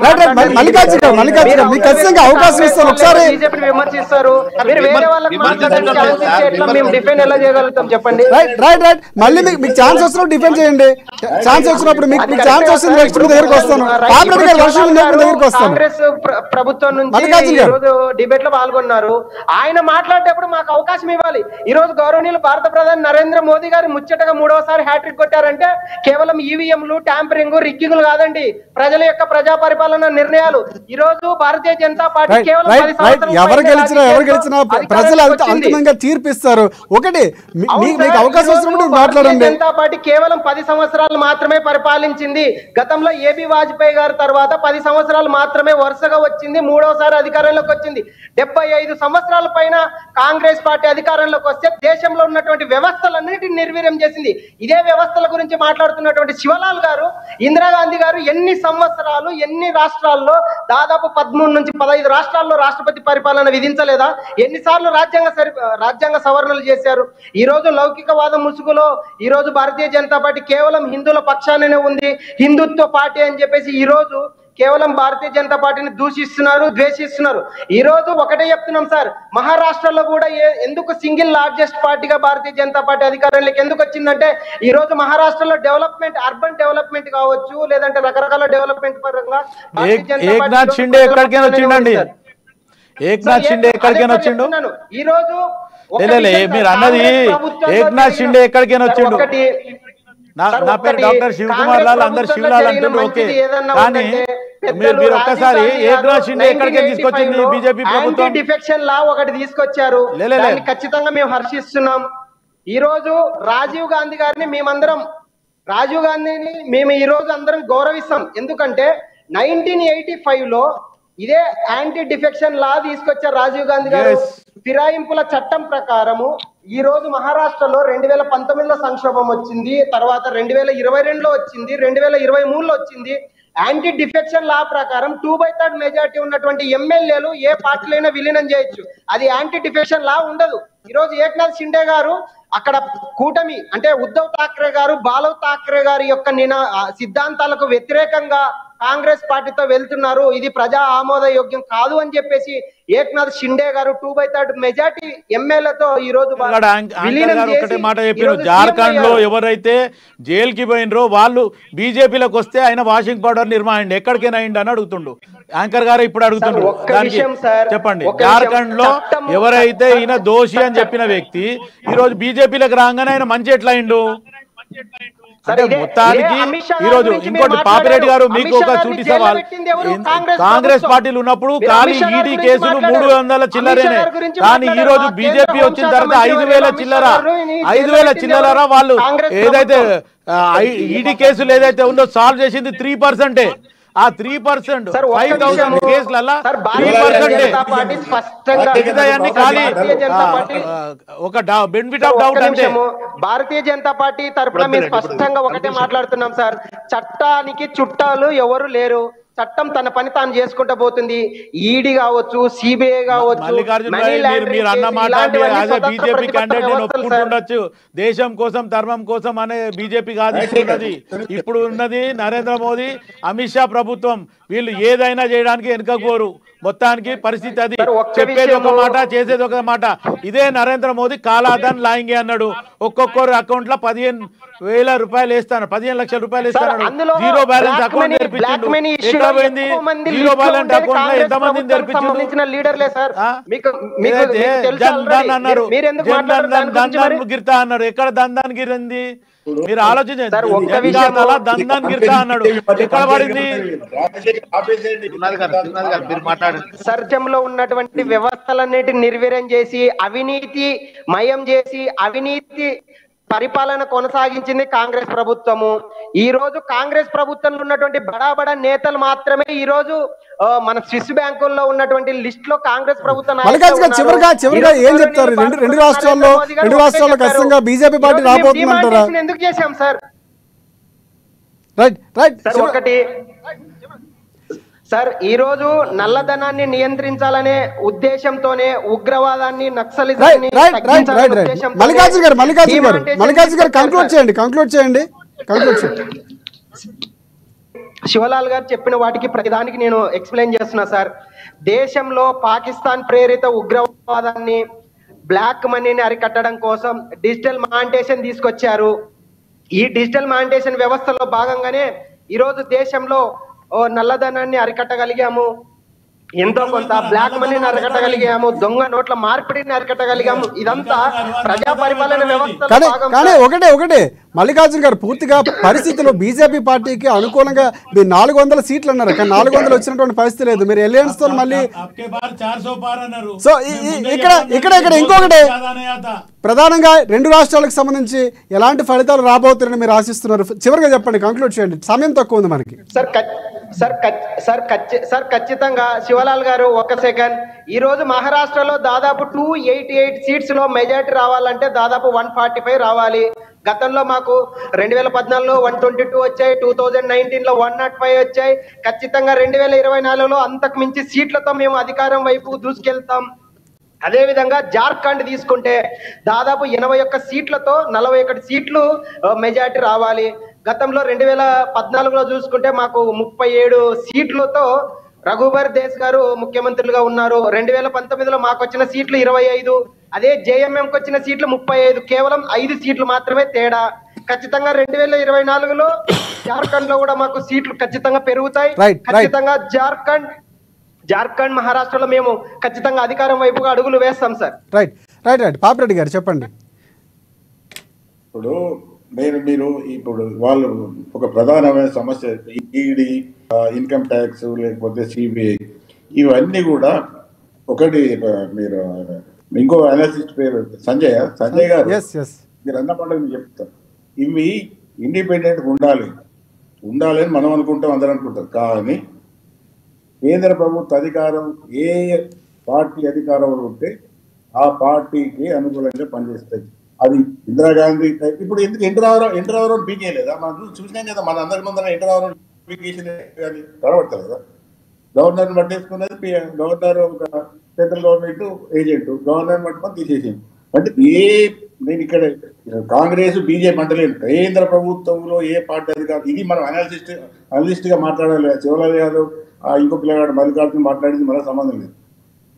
అవకాశం ఇస్తారు. ఒకసారి బీజేపీని విమర్శిస్తారు, మీరు వేరే వాళ్ళకి మాట్లాడడానికి మేము డిఫెండ్ ఎలా చేయగలుగుతాం చెప్పండి. రైట్ మళ్ళీ మీకు ఛాన్స్ వచ్చినప్పుడు డిఫెండ్ చేయండి. ఛాన్స్ వచ్చినప్పుడు మీకు ఛాన్స్ వస్తుంది నెక్స్ట్ మీ దగ్గరకు వస్తాను. కాంగ్రెస్ ప్రభుత్వం నుంచి ఈ రోజు డిబేట్ లో పాల్గొన్నారు. ఆయన మాట్లాడేటప్పుడు మాకు అవకాశం ఇవ్వాలి. ఈ రోజు గౌరవనీయులు భారత ప్రధాని నరేంద్ర మోదీ గారు ముచ్చటగా 3వసారి హ్యాట్రిక్ కొట్టారంటే కేవలం ఈవీఎంలు, ట్యాంపరింగ్, రిగ్గింగ్లు కాదండి, ప్రజల యొక్క ప్రజా పరిపాలన నిర్ణయాలు. ఈ రోజు భారతీయ జనతా పార్టీ కేవలం ఎవరు గెలిచినా ప్రజలు అంతిమంగా తీర్పిస్తారు. ఒకటి మీకు అవకాశం వచ్చినప్పుడు మాట్లాడండి. జనతా పార్టీ కేవలం 10 సంవత్సరాలు మాత్రమే పరిపాలించింది. గతంలో ఏబీ వాజ్పేయి గారి తర్వాత 10 సంవత్సరాలు మాత్రమే వరుసగా వచ్చింది. 3వసారి అధికారంలోకి వచ్చింది. 75 సంవత్సరాల పైన కాంగ్రెస్ పార్టీ అధికారంలోకి వస్తే దేశంలో ఉన్నటువంటి వ్యవస్థలన్నిటిని నిర్వీర్యం చేసింది. ఇదే వ్యవస్థల గురించి మాట్లాడుతున్నటువంటి శివలాల్ గారు, ఇందిరాగాంధీ గారు ఎన్ని సంవత్సరాలు ఎన్ని రాష్ట్రాల్లో దాదాపు 13 నుంచి 15 రాష్ట్రాల్లో రాష్ట్రపతి పరిపాలన విధించలేదా? ఎన్నిసార్లు రాజ్యాంగ సవరణలు చేశారు? ఈ రోజు లౌకికవాదం ముసుగులో ఈ రోజు భారతీయ జనతా పార్టీ కేవలం హిందువుల పక్షాననే ఉంది, హిందుత్వ పార్టీ అని చెప్పేసి ఈ రోజు కేవలం భారతీయ జనతా పార్టీని దూషిస్తున్నారు, ద్వేషిస్తున్నారు. ఈ రోజు ఒకటే చెప్తున్నాం సార్, మహారాష్ట్రలో కూడా ఎందుకు సింగిల్ లార్జెస్ట్ పార్టీగా భారతీయ జనతా పార్టీ అధికారంలోకి ఎందుకు వచ్చిందంటే ఈ రోజు మహారాష్ట్రలో డెవలప్మెంట్, అర్బన్ డెవలప్మెంట్ కావచ్చు, లేదంటే రకరకాల డెవలప్మెంట్ పరంగా ఏక్నాథ్ షిండే ఎక్కడికైనా వచ్చిండండి. ఏక్నాథ్ షిండే ఎక్కడికైనా వచ్చిండు. ఈ రోజు మీరు అన్నది ఏక్నాథ్ షిండే ఎక్కడికైనా వచ్చిండు. నా పేరు డాక్టర్ శివ్ కుమార్ లాల్, అందరు శివలాల్ అంటుండ్రు. ఓకే, కానీ మీరు ఒక్కసారి ఏక్నాథ్ షిండే ఎక్కడికి తీసుకొచ్చింది బీజేపీ ప్రభుత్వం? డిఫెక్షన్ లా ఒకటి తీసుకొచ్చారు, ఖచ్చితంగా మేము హర్షిస్తున్నాం. ఈ రోజు రాజీవ్ గాంధీ గారిని రాజీవ్ గాంధీని మేము ఈ రోజు అందరం గౌరవిస్తాం. ఎందుకంటే 1985 లో ఇదే యాంటీ డిఫెక్షన్ లా తీసుకొచ్చారు రాజీవ్ గాంధీ గారు. ఫిరాయింపుల చట్టం ప్రకారము ఈ రోజు మహారాష్ట్రలో 2019లో సంక్షోభం వచ్చింది, తర్వాత 2022లో వచ్చింది, 2023లో వచ్చింది. యాంటీ డిఫెక్షన్ లా ప్రకారం 2/3 మెజార్టీ ఉన్నటువంటి ఎమ్మెల్యేలు ఏ పార్టీలైనా విలీనం చేయొచ్చు. అది యాంటీ డిఫెక్షన్ లా ఉండదు. ఈ రోజు ఏక్నాథ్ షిండే గారు అక్కడ కూటమి అంటే ఉద్ధవ్ ఠాక్రే గారు, బాలవ్ ఠాక్రే గారి యొక్క సిద్ధాంతాలకు వ్యతిరేకంగా కాంగ్రెస్ పార్టీతో వెళ్తున్నారు, ఇది ప్రజా ఆమోదయోగ్యం కాదు అని చెప్పేసి ఏక్నాథ్ షిండే గారు 2/3 మెజార్టీ ఎమ్మెల్యేతో ఈ రోజు ఒకటే మాట చెప్పారు. జార్ఖండ్ లో ఎవరైతే జైలుకి పోయినరో వాళ్ళు బీజేపీలోకి వస్తే ఆయన వాషింగ్ పౌడర్ నిర్మాణండి ఎక్కడికైనా అయింది అని అడుగుతుండు. యాంకర్ గారు ఇప్పుడు అడుగుతుండ్రు, చెప్పండి. జార్ఖండ్ లో ఎవరైతే ఈయన దోషి అని చెప్పిన వ్యక్తి ఈ రోజు బీజేపీలోకి రాగానే ఆయన మంచి ఎట్లా అయిండు? మొత్తానికి ఈ రోజు ఇంకోటి పాపిరెడ్డి గారు మీకు ఒక సూటి సవాల్. కాంగ్రెస్ పార్టీలు ఉన్నప్పుడు ఖాళీ ఈడీ కేసులు 300 చిల్లరేనే, కానీ ఈ రోజు బీజేపీ వచ్చిన తర్వాత 5,000 చిల్లర వాళ్ళు ఏదైతే ఈడీ కేసులు ఏదైతే ఉందో సాల్వ్ చేసింది 3%. ఆ 3% సార్, ఒక్క 5,000 నిమిషము. కేసులలో సార్, భారతీయ 3% జనతా పార్టీ స్పష్టంగా మిగతాయన్ని ఖాళీ భారతీయ జనతా పార్టీ ఒక బెనిఫిట్ సార్, ఆఫ్ ఒక్క డౌట్ అంటే నిమిషము. భారతీయ జనతా పార్టీ తరఫున మేము స్పష్టంగా ఒకటే మాట్లాడుతున్నాం సార్. చట్టానికి చుట్టాలు ఎవరు లేరు. చట్టం తన పని తాను చేసుకుంటూ పోతుంది. ఈడీ కావచ్చు, సిబిఐ కావచ్చు, మల్లికార్జున మనీ లాండరింగ్ మీరు అన్న కేసు, మాట ఇలాంటివన్నీ యాజ్ స్వతంత్ర బీజేపీ ప్రతిపత్తి క్యాండిడేట్ నేను వ్యవస్థలు సార్. ఒప్పుకుంటుండొచ్చు. దేశం కోసం ధర్మం కోసం అనే బీజేపీ కాదు ఇప్పుడు ఉన్నది నరేంద్ర మోదీ, అమిత్ షా ప్రభుత్వం. వీళ్ళు ఏదైనా చేయడానికి వెనుకపోరు. మొత్తానికి పరిస్థితి అది. సార్, ఒక్క చెప్పేది ఒక విషయము. మాట, చేసేది ఒక మాట. ఇదే నరేంద్ర మోదీ కాలాధన్ లాయింగే అన్నాడు. ఒక్కొక్కరు అకౌంట్ లో 15,000 రూపాయలు వేస్తాను, 15 లక్షల రూపాయలు వేస్తాను. అందులో zero balance black account money తెరిపించిండు. issue ఎక్కడ లో పోయింది ఎక్కువ మంది జీరో లిస్టులో బ్యాలెన్స్ ఉండేది అకౌంట్ లో కాంగ్రెస్ ఎంతమందిని ప్రభుత్వానికి సంబంధించిన తెరిపించిండు? లీడర్లే సార్. మీకు ఏదైతే తెలుసా జన్ already? ధన్ అన్నారు, మీరు ఎందుకు జన్ మాట్లాడరు దాని గురించి దందాన్ మరి? గిర్తా అన్నారు. ఎక్కడ దందాన్ గిరింది? మీరు ఆలోచించండి. సార్, ఒక్క జన్ విషయం దందాన్ గిర్తా అన్నాడు. ఎక్కడ పడింది? మీరు మాట్లాడండి. సర్జంలో ఉన్నటువంటి వ్యవస్థలన్నిటిని నిర్వీర్యం చేసి అవినీతి మయం చేసి అవినీతి పరిపాలన కొనసాగించింది కాంగ్రెస్ ప్రభుత్వము. ఈ రోజు కాంగ్రెస్ ప్రభుత్వంలో ఉన్నటువంటి బడా నేతలు మాత్రమే ఈ రోజు మన స్విస్ బ్యాంకుల్లో ఉన్నటువంటి లిస్ట్ లో కాంగ్రెస్ ప్రభుత్వం మల్లికార్జున గారు చివరిగా ఏం చెప్తారు? రెండు రాష్ట్రాల్లో ఖచ్చితంగా బీజేపీ పార్టీ రాబోతుందంటారా? ఎందుకు చేశాం సార్? రైట్ రైట్ సార్, ఒకటి సార్, ఈ రోజు నల్లధనాన్ని నియంత్రించాలనే ఉద్దేశంతోనే ఉగ్రవాదాన్ని, నక్సలిజాన్ని తగ్గించాలనే ఉద్దేశంతోనే మల్లికార్జున గారు కంక్లూడ్ చేయండి. శివలాల్ గారు చెప్పిన వాటికి ప్రతిదానికి నేను ఎక్స్ప్లెయిన్ చేస్తున్నా సార్. దేశంలో పాకిస్తాన్ ప్రేరిత ఉగ్రవాదాన్ని, బ్లాక్ మనీని అరికట్టడం కోసం డిజిటల్ మానిటేషన్ తీసుకొచ్చారు. ఈ డిజిటల్ మానిటేషన్ వ్యవస్థలో భాగంగానే ఈరోజు దేశంలో నల్లధనాన్ని అరికట్టగలిగాము, ఎంతో కొంత బ్లాక్ మనీని అరికట్టగలిగాము, దొంగ నోట్ల మార్పిడిని అరికట్టగలిగాము. ఇదంతా ప్రజా పరిపాలన వ్యవస్థలో కానీ ఒకటే మల్లికార్జున గారు పూర్తిగా పరిస్థితిలో బీజేపీ పార్టీకి అనుకూలంగా మీరు 400 సీట్లు అన్నారు, కానీ 400 వచ్చినటువంటి పరిస్థితి లేదు. మీరు ఎలియన్స్ తో మళ్ళీ సో ఇక్కడ ఇంకొకటి ప్రధానంగా 2 రాష్ట్రాలకు సంబంధించి ఎలాంటి ఫలితాలు రాబోతున్నాయని మీరు ఆశిస్తున్నారు? చివరిగా చెప్పండి, కంక్లూడ్ చేయండి, సమయం తక్కువ ఉంది మనకి. సార్ ఖచ్చితంగా శివలాల్ గారు ఒక్క సెకండ్. ఈ రోజు మహారాష్ట్రలో దాదాపు 288 సీట్స్ లో మెజారిటీ రావాలంటే దాదాపు 145 రావాలి. గతంలో మాకు 2014లో 122 వచ్చాయి, 2019లో 105 వచ్చాయి. ఖచ్చితంగా 2024లో అంతకు మించి సీట్లతో మేము అధికారం వైపు దూసుకెళ్తాం. అదే విధంగా జార్ఖండ్ తీసుకుంటే దాదాపు 81 సీట్లతో 41 సీట్లు మెజారిటీ రావాలి. గతంలో 2014లో చూసుకుంటే మాకు 37 సీట్లతో రఘుబర్ దేశ్ గారు ముఖ్యమంత్రులుగా ఉన్నారు. 2019లో మాకు వచ్చిన సీట్లు 25, అదే జేఎంఎంకి వచ్చిన సీట్లు 35, కేవలం 5 సీట్లు మాత్రమే తేడా. ఖచ్చితంగా 2024లో జార్ఖండ్ లో కూడా మాకు సీట్లు ఖచ్చితంగా పెరుగుతాయి. ఖచ్చితంగా జార్ఖండ్ మహారాష్ట్రలో మేము ఖచ్చితంగా అధికారం వైపుగా అడుగులు వేస్తాం సార్. రైట్ పాపిరెడ్డి గారు చెప్పండి. మీరు ఇప్పుడు వాళ్ళు ఒక ప్రధానమైన సమస్య ఈడీ, ఇన్కమ్ ట్యాక్స్, లేకపోతే సిబిఐ, ఇవన్నీ కూడా ఒకటి. మీరు ఇంకో అనలిస్ట్ పేరు సంజయ్ గారు, మీరు అన్నమాట చెప్తారు, ఇవి ఇండిపెండెంట్గా ఉండాలని మనం అనుకుంటాం, అందరూ అనుకుంటారు. కానీ కేంద్ర ప్రభుత్వ అధికారం ఏ పార్టీ అధికారంలో ఉంటే ఆ పార్టీకి అనుకూలంగా పనిచేస్తాయి. అది ఇందిరాగాంధీ ఇప్పుడు ఎందుకు ఇంటరావరం పీకేయలేదా? మనం చూసినాం కదా, మన అందరి ముందర ఇంటరావరం పీకేషన్ కనబడతారు కదా. గవర్నర్ పట్టేసుకున్నది గవర్నర్ ఒక సెంట్రల్ గవర్నమెంట్ ఏజెంట్, గవర్నర్ పట్టుకొని తీసేసింది. అంటే నేను ఇక్కడ కాంగ్రెస్ బీజేపీ అంటలేదు, కేంద్ర ప్రభుత్వంలో ఏ పార్టీ అధికారం, ఇది మనం అనలిస్ట్ గా మాట్లాడాలి. శివలాల్ యాదవ్ ఇంకో పిల్లగాడు మల్లికార్జున మాట్లాడింది మనకు సంబంధం లేదు.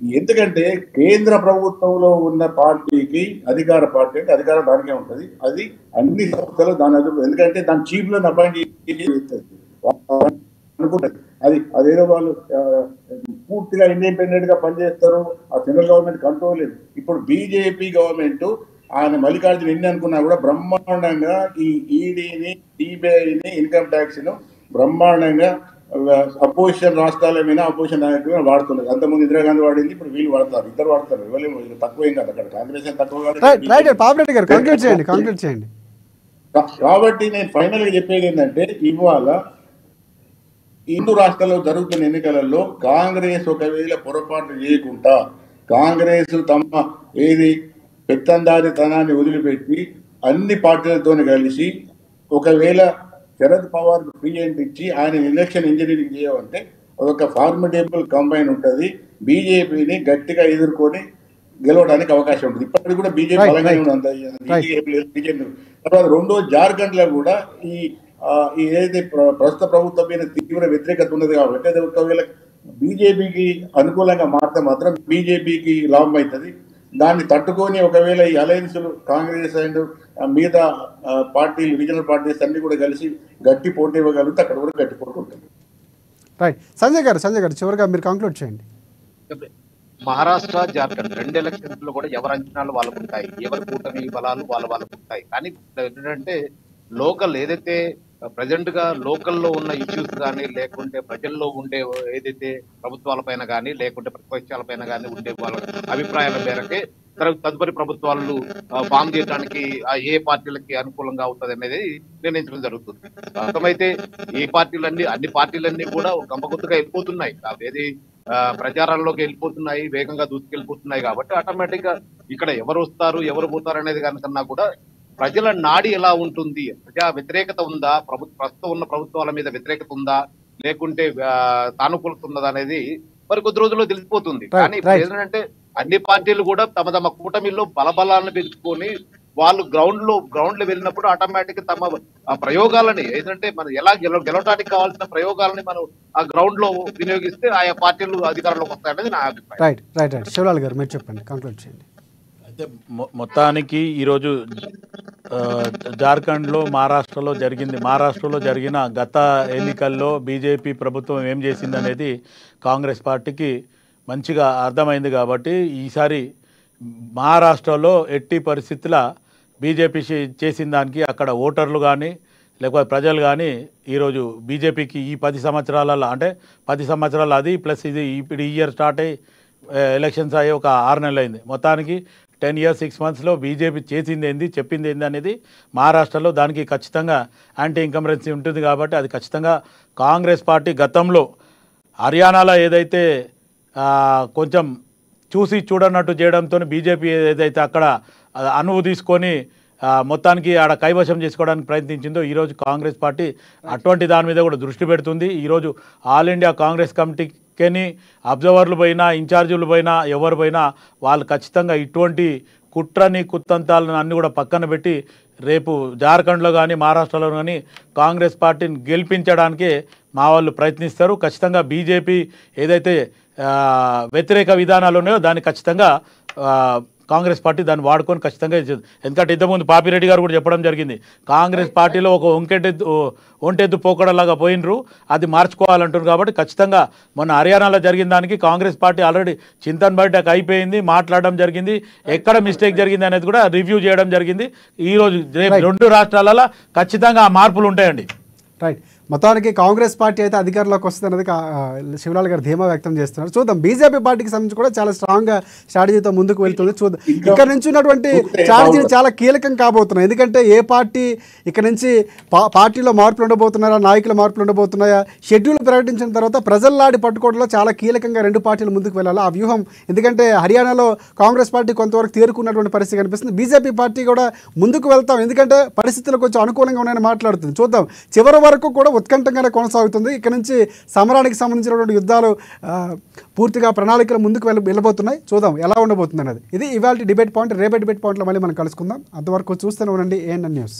ఎందుకంటే కేంద్ర ప్రభుత్వంలో ఉన్న పార్టీకి అధికార పార్టీ అంటే అధికారం దానికే ఉంటుంది. అది అన్ని సంస్థలు దాని ఎందుకంటే దాని చీఫ్ లో అపాయింట్ అనుకుంటుంది. అదేదో వాళ్ళు పూర్తిగా ఇండిపెండెంట్ గా పనిచేస్తారు. ఆ సెంట్రల్ గవర్నమెంట్ కంట్రోల్ లేదు. ఇప్పుడు బీజేపీ గవర్నమెంట్ ఆయన మల్లికార్జున ఎన్ని అనుకున్నా కూడా బ్రహ్మాండంగా ఈ ఈడీని, సిబిఐని, ఇన్కమ్ ట్యాక్స్ ను బ్రహ్మాండంగా అపోజిషన్ రాష్ట్రాల మీద అపోజిషన్ నాయకులు వాడుతున్నారు. అంతకుముందు ఇందిరాగాంధీ వాడింది, ఇప్పుడు వీళ్ళు వాడతారు, ఇద్దరు వాడతారు. ఇవ్వలేము, తక్కువేం కాదు. అక్కడ కాంగ్రెస్ తక్కువ చేయండి. కాబట్టి నేను ఫైనల్ గా చెప్పేది ఏంటంటే, ఇవాళ హిందూ రాష్ట్రాల్లో జరుగుతున్న ఎన్నికలలో కాంగ్రెస్ ఒకవేళ పొరపాటు చేయకుండా కాంగ్రెస్ తమ ఏది పెత్తందారితనాన్ని వదిలిపెట్టి అన్ని పార్టీలతో కలిసి ఒకవేళ శరద్ పవార్ ఫ్రీ హ్యాండ్ ఇచ్చి ఆయన ఎలక్షన్ ఇంజనీరింగ్ చేయమంటే ఒక ఫార్మిడేబుల్ కంబైన్ ఉంటుంది. బీజేపీని గట్టిగా ఎదుర్కొని గెలవడానికి అవకాశం ఉంటుంది. ఇప్పటికి కూడా బీజేపీ బలంగానే ఉంది. తర్వాత రెండో జార్ఖండ్ లో కూడా ఈ ఏదైతే ప్రస్తుత ప్రభుత్వం మీద తీవ్ర వ్యతిరేకత ఉన్నది కాబట్టి అది ఒకవేళ బీజేపీకి అనుకూలంగా మారితే మాత్రం బీజేపీకి లాభం అవుతుంది. దాన్ని తట్టుకొని ఒకవేళ ఈ అలయన్స్లు కాంగ్రెస్ అండ్ మిగతా పార్టీలు రీజనల్ పార్టీస్ అన్ని కూడా కలిసి గట్టి పోటీ ఇవ్వగలిగితే అక్కడ కూడా గట్టి పోటీ ఉంటుంది. రైట్. సంజయ్ గారు చివరిగా మీరు కంక్లూడ్ చేయండి. మహారాష్ట్ర, జార్ఖండ్ 2 ఎలక్షన్స్ లో కూడా ఎవరి అంచనాలు వాళ్ళకు ఉంటాయి, ఎవరి కూటమి బలాలు వాళ్ళకు ఉంటాయి. కానీ ఏంటంటే లోకల్ ఏదైతే ప్రజెంట్ గా లోకల్లో ఉన్న ఇష్యూస్ కానీ లేకుంటే ప్రజల్లో ఉండే ఏదైతే ప్రభుత్వాల పైన కానీ లేకుంటే ప్రతిపక్షాల పైన కానీ ఉండే వాళ్ళ అభిప్రాయాల మేరకే తదుపరి ప్రభుత్వాలు ఫామ్ చేయడానికి ఏ పార్టీలకి అనుకూలంగా అవుతుంది అనేది నిర్ణయించడం జరుగుతుంది. అర్థమైతే అన్ని పార్టీలన్నీ కూడా గంపగుత్తుగా వెళ్ళిపోతున్నాయి, ఏది ప్రచారాల్లోకి వెళ్ళిపోతున్నాయి, వేగంగా దూసుకెళ్ళిపోతున్నాయి. కాబట్టి ఆటోమేటిక్ గా ఇక్కడ ఎవరు వస్తారు ఎవరు పోతారు అనేది కనుకన్నా కూడా ప్రజల నాడి ఎలా ఉంటుంది, ప్రజా వ్యతిరేకత ఉందా, ప్రస్తుతం ఉన్న ప్రభుత్వాల మీద వ్యతిరేకత ఉందా లేకుంటే సానుకూలత ఉన్నదా అనేది మరి కొద్ది రోజుల్లో తెలిసిపోతుంది. కానీ ఏంటంటే అన్ని పార్టీలు కూడా తమ తమ కూటమిలో బలబలాన్ని పెంచుకొని వాళ్ళు గ్రౌండ్ లో వెళ్ళినప్పుడు ఆటోమేటిక్ తమ ప్రయోగాలని ఏంటంటే మనం ఎలా గెలవడానికి కావాల్సిన ప్రయోగాలని మనం ఆ గ్రౌండ్ లో వినియోగిస్తే ఆయా పార్టీలు అధికారంలోకి వస్తాయనేది నా అభిప్రాయం. రైట్. శివలాల్ గారు మీరు చెప్పండి, కంక్లూడ్ చేయండి. అయితే మొత్తానికి ఈరోజు జార్ఖండ్లో మహారాష్ట్రలో జరిగిన గత ఎన్నికల్లో బీజేపీ ప్రభుత్వం ఏం చేసింది అనేది కాంగ్రెస్ పార్టీకి మంచిగా అర్థమైంది. కాబట్టి ఈసారి మహారాష్ట్రలో ఎట్టి పరిస్థితుల బీజేపీ చేసిన దానికి అక్కడ ఓటర్లు కానీ లేకపోతే ప్రజలు కానీ ఈరోజు బీజేపీకి ఈ 10 సంవత్సరాలలో అంటే 10 సంవత్సరాలు అది ప్లస్ ఇది ఇప్పుడు ఈ ఇయర్ స్టార్ట్ అయ్యి ఎలక్షన్స్ అయ్యి ఒక 6 నెలలు అయింది. మొత్తానికి 10 years 6 monthsలో బీజేపీ చేసింది ఏంది చెప్పింది ఏంది అనేది మహారాష్ట్రలో దానికి ఖచ్చితంగా యాంటీ ఇన్కంబరెన్సీ ఉంటుంది. కాబట్టి అది ఖచ్చితంగా కాంగ్రెస్ పార్టీ గతంలో హర్యానాలో ఏదైతే కొంచెం చూసి చూడనట్టు చేయడంతో బీజేపీ ఏదైతే అక్కడ అనువు తీసుకొని మొత్తానికి ఆడ కైవశం చేసుకోవడానికి ప్రయత్నించిందో ఈరోజు కాంగ్రెస్ పార్టీ అటువంటి దాని మీద కూడా దృష్టి పెడుతుంది. ఈరోజు ఆల్ ఇండియా కాంగ్రెస్ కమిటీకి అబ్జర్వర్లు పోయినా ఇన్ఛార్జీలు పోయినా ఎవరు పోయినా వాళ్ళు ఖచ్చితంగా ఇటువంటి కుతంత్రాలను అన్నీ కూడా పక్కన పెట్టి రేపు జార్ఖండ్లో కానీ మహారాష్ట్రలో కానీ కాంగ్రెస్ పార్టీని గెలిపించడానికి మా వాళ్ళు ప్రయత్నిస్తారు. ఖచ్చితంగా బీజేపీ ఏదైతే వ్యతిరేక విధానాలు ఉన్నాయో దాన్ని ఖచ్చితంగా కాంగ్రెస్ పార్టీ దాన్ని వాడుకొని ఖచ్చితంగా ఎందుకంటే ఇంతకుముందు పాపిరెడ్డి గారు కూడా చెప్పడం జరిగింది, కాంగ్రెస్ పార్టీలో ఒక ఒంటెద్దు పోకడలాగా పోయినరు, అది మార్చుకోవాలంటారు. కాబట్టి ఖచ్చితంగా మొన్న హర్యానాలో జరిగిన దానికి కాంగ్రెస్ పార్టీ ఆల్రెడీ చింతన్ బయటకు అయిపోయింది, మాట్లాడడం జరిగింది, ఎక్కడ మిస్టేక్ జరిగింది అనేది కూడా రివ్యూ చేయడం జరిగింది. ఈరోజు రేపు 2 రాష్ట్రాలలో ఖచ్చితంగా ఆ మార్పులు ఉంటాయండి. రైట్. మొత్తానికి కాంగ్రెస్ పార్టీ అయితే అధికారంలోకి వస్తుందనేది శివలాల్ గారు ధీమా వ్యక్తం చేస్తున్నారు. చూద్దాం, బీజేపీ పార్టీకి సంబంధించి కూడా చాలా స్ట్రాంగ్గా స్ట్రాటజీతో ముందుకు వెళ్తుంది. చూద్దాం, ఇక్కడ నుంచి ఉన్నటువంటి స్ట్రాటజీలు చాలా కీలకం కాబోతున్నాయి. ఎందుకంటే ఏ పార్టీ ఇక్కడ నుంచి పార్టీలో మార్పులు ఉండబోతున్నాయా, నాయకుల మార్పులు ఉండబోతున్నాయా, షెడ్యూల్ ప్రకటించిన తర్వాత ప్రజల్లాడి పట్టుకోవడంలో చాలా కీలకంగా 2 పార్టీలు ముందుకు వెళ్ళాలి. ఆ వ్యూహం ఎందుకంటే హర్యానాలో కాంగ్రెస్ పార్టీ కొంతవరకు తేరుకున్నటువంటి పరిస్థితి కనిపిస్తుంది. బీజేపీ పార్టీ కూడా ముందుకు వెళ్తాం ఎందుకంటే పరిస్థితులు కొంచెం అనుకూలంగా ఉన్నాయని మాట్లాడుతుంది. చూద్దాం, చివరి వరకు కూడా ఉత్కంఠంగానే కొనసాగుతుంది. ఇక్కడ నుంచి సమరానికి సంబంధించినటువంటి యుద్ధాలు పూర్తిగా ప్రణాళికలు ముందుకు వెళ్ళబోతున్నాయి. చూద్దాం ఎలా ఉండబోతుంది అనేది. ఇది ఇవాళ డిబేట్ పాయింట్. రేపటి డిబేట్ పాయింట్లో మళ్ళీ మనం కలుసుకుందాం. అంతవరకు చూస్తూనే ఉండండి ANN న్యూస్.